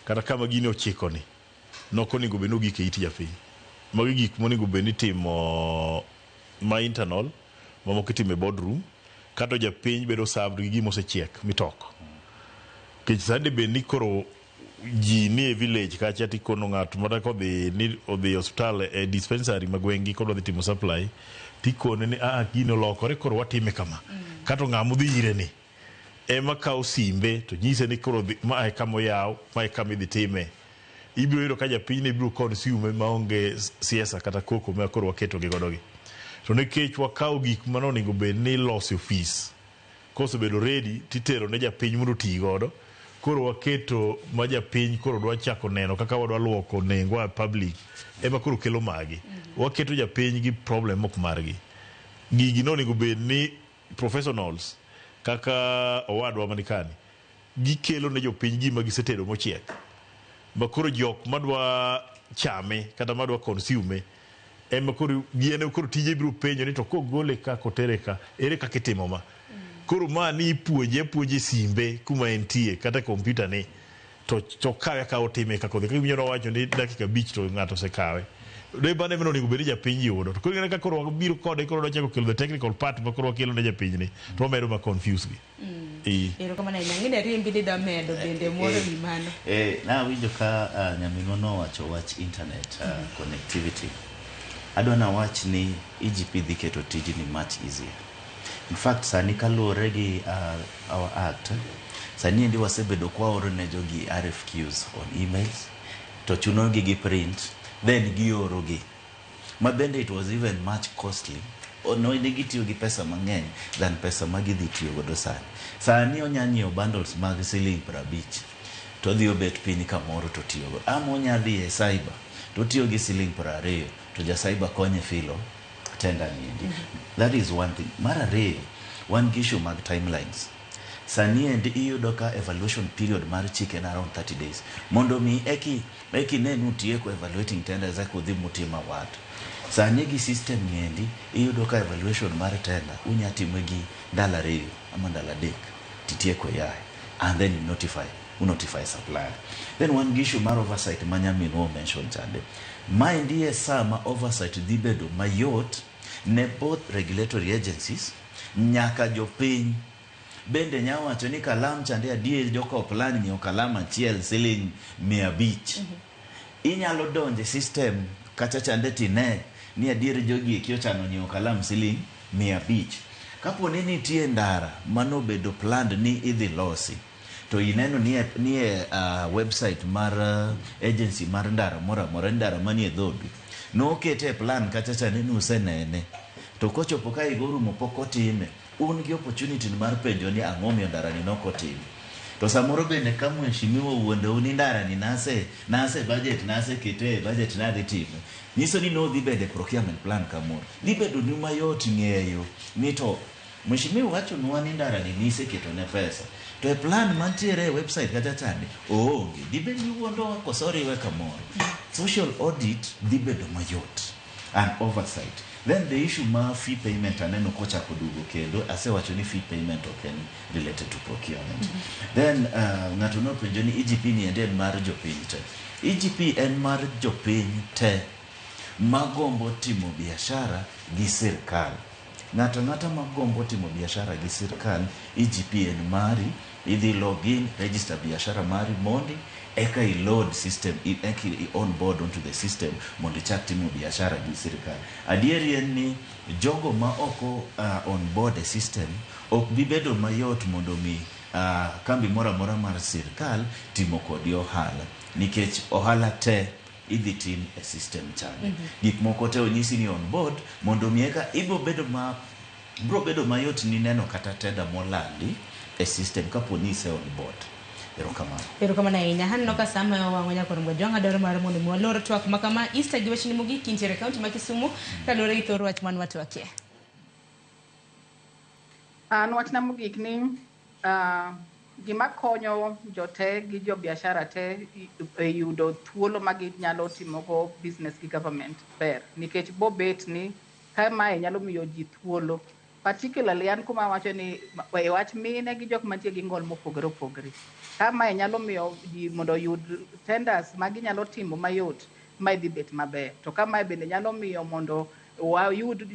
Kata kama gini ochiko ni. Noko nigo beno gike iti japiny. Magi gik monigo beni timo ma internal mamoko itimo e boardroom kata japiny bedo served gi gimo sechiek mitoko. Kech sande be ni koro ji ni e village kacha tikono ng'ato mata kodhi ni odhi hospital e dispensary magwengi kod odhi timo supply tikone ni gino lokore koro watime kama. Kato ng'amo dhi ire ni ema kao simbe to nyise ni koro ma e kamo yaw ma e kama idhi time. Ibiro yiro ka japiny ne biro kod siume maonge siasa kata koko ma koro waketo gi godogi. To nekech wakao gik manonego bed ni loso ofis kosebedo ready titero ne japiny mondo tii godo. Koro waketo ma japiny koro dwa chako neno kaka wadwa luoko nengo public ema koro kelo magi. Waketo japiny gi problem mok margi. Gigi nonego bed ni professionals kaka owadwa manikani gikelo ne jopiny gima gisetedo mochiek. Ma koro jok madwa chame kata madwa consume ema koro giene koro tije biro penjo ni to kogole ka kotere ka ere kaka itimo ma. Koro ma ni puonje simbe kuma entie kata kompyuta ni to kawe ka otime kako dhi kiminyo no wacho ni dakika 5 to ng'ato se kawe. Doi bane meno ni beri japiny yudo. To koro ng'e ka koro biro kode koro dwa chako kelo the technical part ma koro kelo ne japiny ni to medo ma confuse gi. Erokamano ahinya. Ng'e riembi ni da medo bende moro wi mano. Na winjo ka nyaminwa no wacho wach internet connectivity. Adwana wach ni IGP dhi keto tijni much easier. In fact, sani kaluwore gi our act, sani endi wasebedo kwa oro ne jogi RFQs on emails, to chuno gi print, then gioro gi. Ma bende it was even much costly. No inegi tiyo gi pesa mang'eny than pesa magidhi tiyo godo sani. Sani onyanyio bundles mag $50 to dhi obet piny kamoro to tiyo godo. Ama onyadhi e cyber to tiyo gi $20 to ja cyber konye filo tenda niendi. That is one thing. Mara re one issue mag timelines. Sani endi iyudo ka evaluation period mar chicken around 30 days. Mondo mi eki nenu tieko evaluating tenders zako dhi mutima wat. Sani gi system niendi iyudo ka evaluation mar tender unyatimo gi ndala 2 ama ndala 3 titieko yae and then you notify notify supplier. Then one issue mar oversight manyamin wo mention chande. Mind is sama oversight dhi bedo mayot ne both regulatory agencies nyaka jopiny. Bende nyawacho ni kalam chande adier joko plan ni kalam achiel siling 500. Inyalo donje system kacha chande tine ni adier jogi kiochano ni kalam siling 500. Kapo ni nitie ndara mano bedo planned ni idhi losi. To ineno ni website mar agency mar ndara mora ndara manie dhobi. No kete plan kacha chande ni usenene. To kochopo ka igoru mopoko time. Un gi opportunity mar penjo ni ang'omiyo ndara ni nokotime. To samoro bende ka mheshimiwa wuonde uni ndara ni nase budget nase kete budget nadhi time. Niso ni no dhi bende procurement plan kamoro. Dhi bedo ni mayot ng'eyo ni to mheshimiwa wacho nwa ni ndara ni nise keto ne pesa. To e plan mantiere website kata chande oonge. Dhi bedo ni wuondo kosoriwe kamoro. Social audit dhi bedo mayot and oversight. Then the issue ma fee payment aneno kocha kodugo kendo asewacho ni fee payment oken related to procurement. Then ng'ato no penjo ni EGP ni enden mar jopiny te. EGP en mar jopiny te magombo timo biashara gi sirkal. Ng'ato magombo timo biashara gi sirkal, EGP en mari, idhi login, register biashara mari mondi eka load system eka on board onto the system mondo chak timo biashara gi sirkal. Adieri en ni jogo ma oko on board the system ok bibedo mayot mondo mi kambi mora mar sirkal timo kodi ohala nikech ohala te idhi tim e system chane. Gik moko te onyisi ni on board mondo mi eka bro bedo mayot ni neno kata teda molali e system kapo ni se on board. Erokamano ahinya. Hanno ka sama wango nyakoro mgojwanga dwaro mar mondo mwaloro twak makama Easter gi wachni mogik intiere kaunti ma Kisumu kalore gi thoro wach man watwakie. Wachna mogik ni gima konyo jote gi jo biashara te yudo thuolo ma ginyalo timogo business gi government ber nikech bobet ni kama nyalo miyo ji thuolo particularly an kuma wacho ni wach mine gi jok mantie gi ngol mopogore opogore. Kama nyalo miyo ji mondo yud tenders ma ginyalo timo mayot ma dhi bet maber. To kama bende nyalo miyo mondo wayud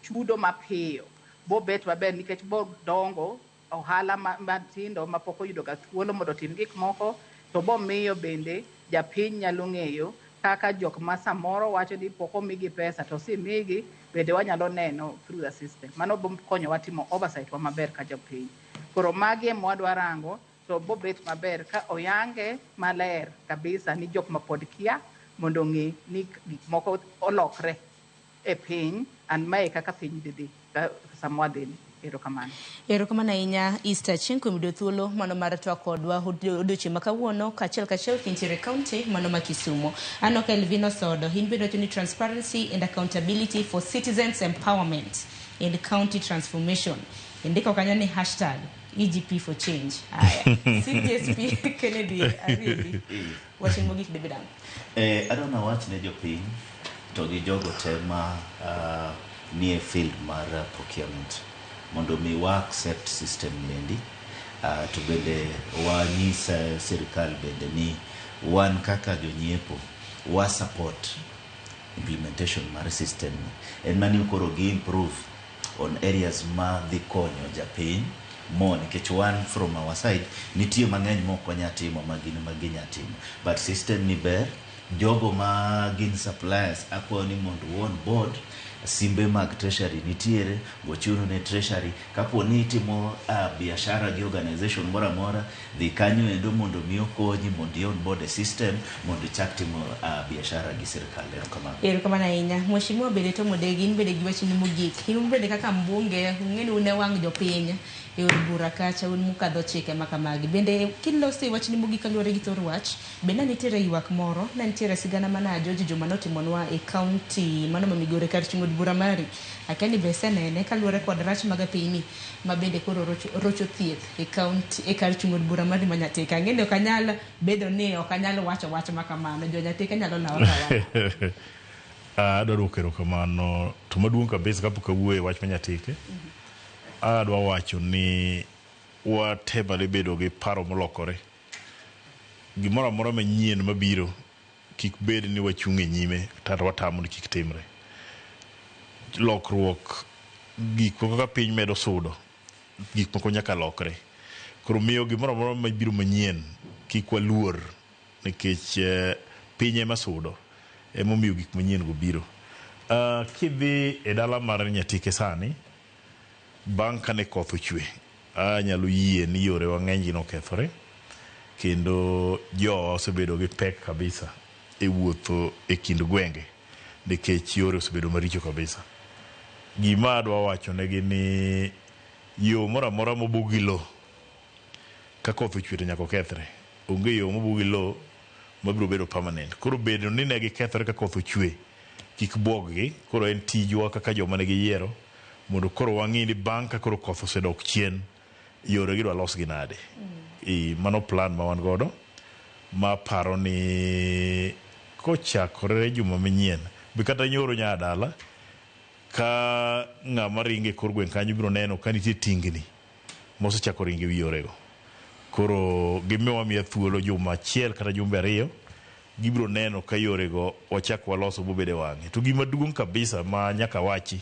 chudo mapiyo bo bet maber nikech bo dongo ohala matindo mapok oyudo ga thuolo mondo tim gik moko to bo miyo bende japiny nyalo ng'eyo kaka jok ma samoro wacho ni pok omigi pesa to si migi bende wanyalo neno through the system. Mano bo konyo watimo oversight wa maber ka japiny. Koro magi ema wadwa rango to bo bet maber ka oyange maler kabisa ni jok ma pod kia mondo ng'e ni gik moko olokre e piny and mae kaka piny dhi samwa dhini. Erokamano ahinya Easter chieng' kuom yudo thuolo mano mar twak kodwa odiochieng' ma kawuono kachiel kintiere kaunti mano ma Kisumu. Ano ka Elvino Sodo in bedo ni transparency and accountability for citizens empowerment and county transformation. Indiko kanyo ni #EGP for change. Aya. CDSP Kennedy Aribi. Waching mogik debidang. Adona wach ne jopiny to gi jogo tema nie field mar procurement. Mondo mi wa accept system lendi to bende wanyisa sirkal bende ni wan kaka jonyiepo wa support implementation mar system en mani ukoro gi improve on areas ma dhi konyo japiny mo nikech one from our side nitie mang'eny moko nyatimo maginya timo but system ni ber jogo ma gin suppliers akwa ni mondo on board simbe mag treasury nitiere gochuno ne treasury kapo ni timo biashara gi organization mora dhi kanyo endo mondo miyo konyi mondo on board system mondo chak timo biashara gi sirkal. Erokamano ahinya. Mheshimiwa bende to modegi in bende gi wachni mogik. In bende kaka mbunge ng'eni une wang' jopiny e od bura kacha un mukadho chike makamagi. Bende kiloso wachni mogik kaluwore gi thor wach bende nitiere ywak moro na nitiere sigana mana George Juma notimonwa e county mano ma Migori kar chung od bura mari akeni bese nene kaluwore kod rach mag apini ma bende koro rocho thieth e county e kar chung od bura mari ma Nyatika. Ng'eni ok anyal bedo ni ok anyal wacho wach makamano jo Nyatika nyalo lawa kawa. Adwaro kero kamano to maduong' kabisa kapok awuoye wach ma Nyatika. Adwa wacho ni watebale bedo gi paro molokore gimoro amora manyien mabiro kik bed ni wachung' e nyime kata watamo ni kik timre. Lokruok gik moko ka piny medo sudo, gik moko nyaka lokre. Koro miyo gimoro amora mabiro manyien kik waluor nikech piny ema sudo, emomiyo gik manyien go biro. Kidhi e dala mar Nyatike sani, bang' kane koth ochwe, anyalo yie ni yore wang'eny gi nokethore, kendo jowa osebedo gi pek kabisa e wuotho e kind gwenge nikech yore osebedo maricho kabisa. Gima adwa wacho negi ni yo moro amora mobugi gi lo ka koth ochwe to nyaka okethre. Onge yo mobugi gi lo mabiro bedo permanent. Koro bedo ni ne gikethore ka koth ochwe kik buog-gi. Koro en tijwa kaka joma ne giyiero mondo koro wang'i ni bang' ka koro koth osedok chien, yore gi dwa los gi nade. Mano plan ma wan godo, ma paro ni kochakore juma manyien be kata nyoro nya dala ka ng'ama ringe e kor gweng' kanyo biro neno ka nitie tingni mosechako ringe wi yorego. Koro gimiwa miya thuolo juma achiel kata jumbe 2 gibiro neno ka yorego wachak waloso bobede wang'e. To gima duong' kabisa ma nyaka wachi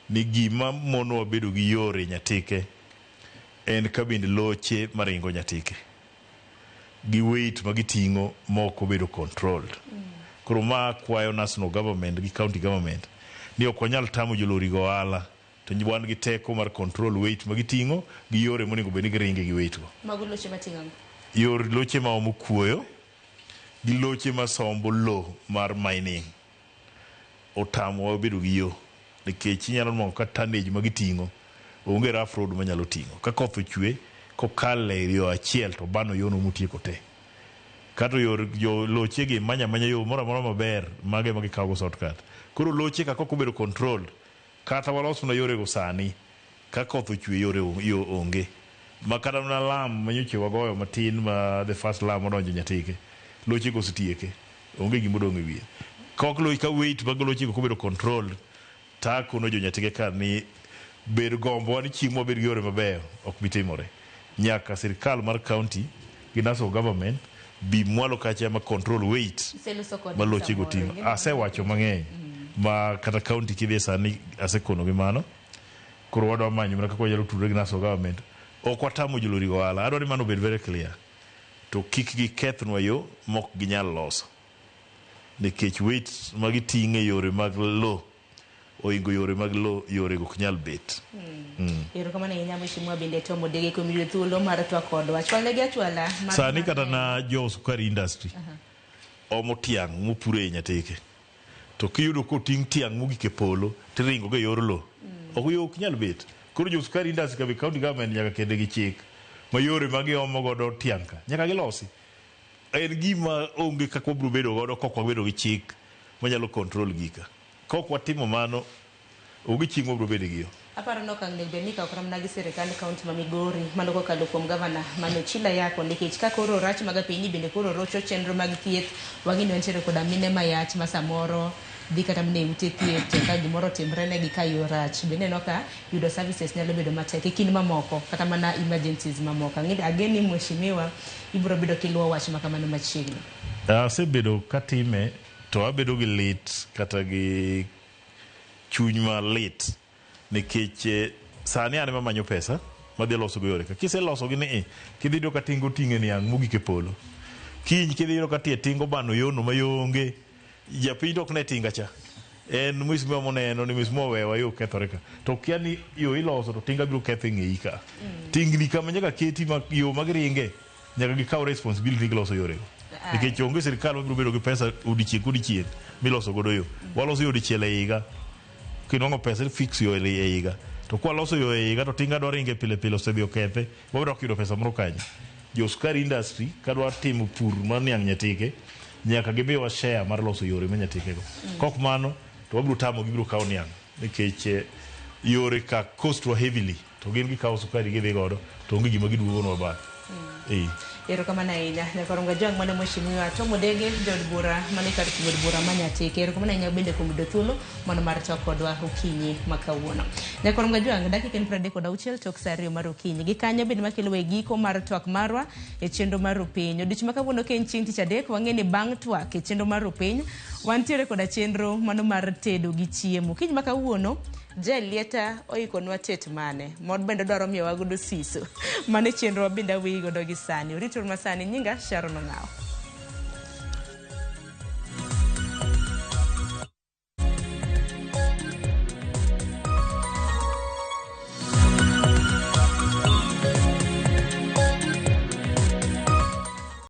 ni gima mono wabedo gi yore Nyatike en ka bende loche maringo Nyatike gi weight magiting'o moko bedo controlled. Koro ma kwayo national government gi county government ni ok wanyal tamo jolori go ohala, to wan gi teko mar control weight magiting'o gi yore monego bed ni giringe gi weight go. Mago loche mating'o yor loche ma omo kuoyo gi loche ma sombo lo mar mining otamo wabedo gi yo, nikech inyalo moko ka tonnage magiting'o onge rough road manyalo ting'o. Ka koth ochwe kokale yo achiel to bano yono mutieko te. Kato yor loche gi manya yo moro amora maber mage magikawo go shortcut. Koro loche ka kok obedo controlled kata walos na yore go sani ka koth ochwe yore yo onge. Ma kata na lam manyoche wagoyo matin ma the first lam odonjo Nyatike, loche go sitieke, onge gima odong' e wiye. Kok lo ka weight mag loche go kobedo controlled, ta kono jo Nyatike ka ni bed gombo ni chieng' mobed gi yore mabeyo ok bitimore. Nyaka sirkal mar county gi national government bi mwalo kacha ma control weight ma loche go ting'o. Asewacho mang'eny ma kata county kidhi sani asekono gi mano. Koro wadwa manyo mana kaka wanyalo tudore gi national government. Ok watamo jolori go ohala, adwa ni mano bed very clear. To kik gikethnwa yo mok ginyal loso, nikech weight magiting'e yore mag lo oingo yore mag lo, yore go ok nyal bet. Erokamano ahinya mheshimiwa bende tomo dege kuom yudo thuolo mar twak kodwa. Chwalne gi achwala sani kata na jo sukari industry omo tiang' mopure e Nyatike, to kiyudo koting' tiang' mogik e polo tiringo go e yor lo, ok nyal bet. Koro jo sukari industry ka be county government nyaka kende gi chik ma yore magiomo godo tiang' ka nyaka gilosi. En gima onge kaka wabiro bedo godo kok wabedo gi chik manyalo control gika. Kok watimo mano onge chieng' wabiro bedo gi yo. Aparo no kang nego ni ka okramna gi sirikal kaunti ma Migori mano kokalo kuom gavana Mano Chila Yako, nikech ka koro rach mag piny bende koro rocho chenro mag thieth. Wang'ino nitiere koda mine mayach ma samoro dhi kata mne ute thieth ka gimoro timre negi ka yo rach. Bende no ka yudo services nyalo bedo matek e kind mamoko kata mana emergencies mamoko. Ageni mheshimiwa ibiro bedo kiluwo wach makamano machiegni. Asebedo katime to abedo gi lit kata gi chuny ma lit, nikech sani an ema manyo pesa madhi loso go yore ka. Kiseloso gi ni kidhi do ka tingo ting'e niang' mogik e polo, kiny kidhi do ka tie tingo bano yono mayonge, japiny tok ne tinga cha en mheshimiwa moneno ni mheshimiwa wewa yo kethore ka, to kia ni yo iloso to tinga biro ketho e ng'eyi ka. Tingni kama nyaka keti ma yo magiringe nyaka gikaw responsibility giloso yore go, nikech onge sirikal mabiro bedo gi pesa odiochieng' miloso godo yo. Waloso yo dichiel e higa, kinwang'o pesa fix yo e higa, to kwaloso yo e higa to tinga dwa ringe pile pile osedhi okethe, wabiro yudo pesa moro kanyo. Jo sukari industry kadwa timo pur mar niang' Nyatike nyaka gimiwa share mar loso yore ma Nyatike go. Kok mano to wabiro tamo gibiro kawo niang', nikech yore ka cost wa heavily to gin gikawo sukari gidhi godo to onge gima giduogonwa back. Erokamano ahinya. Nyakorunga jang mane mheshimiwa Tom Odege jod bura mane kar od bura manyateke. Erokamano ahinya bende kuom yudo thuolo mano mar choko kodwa okinyi makawuono. Nyakorunga jang dakika 36 tok saa 2 mar okinyi. Gi kanyo bende makelo e giko mar twak marwa e chenro mar piny. Odiochieng' makawuono ken chieng' tich adek wang'e ni bang' twak e chenro mar piny wantiere koda chenro mano mar tedo gi chiemo. Kiny makawuono Lieta oikonwa tet mane. Mod bende dwaro miyo wagodo siso. Mane chenro bende awi godo gi sani. Uritur masani nyinga Sharon Ngao.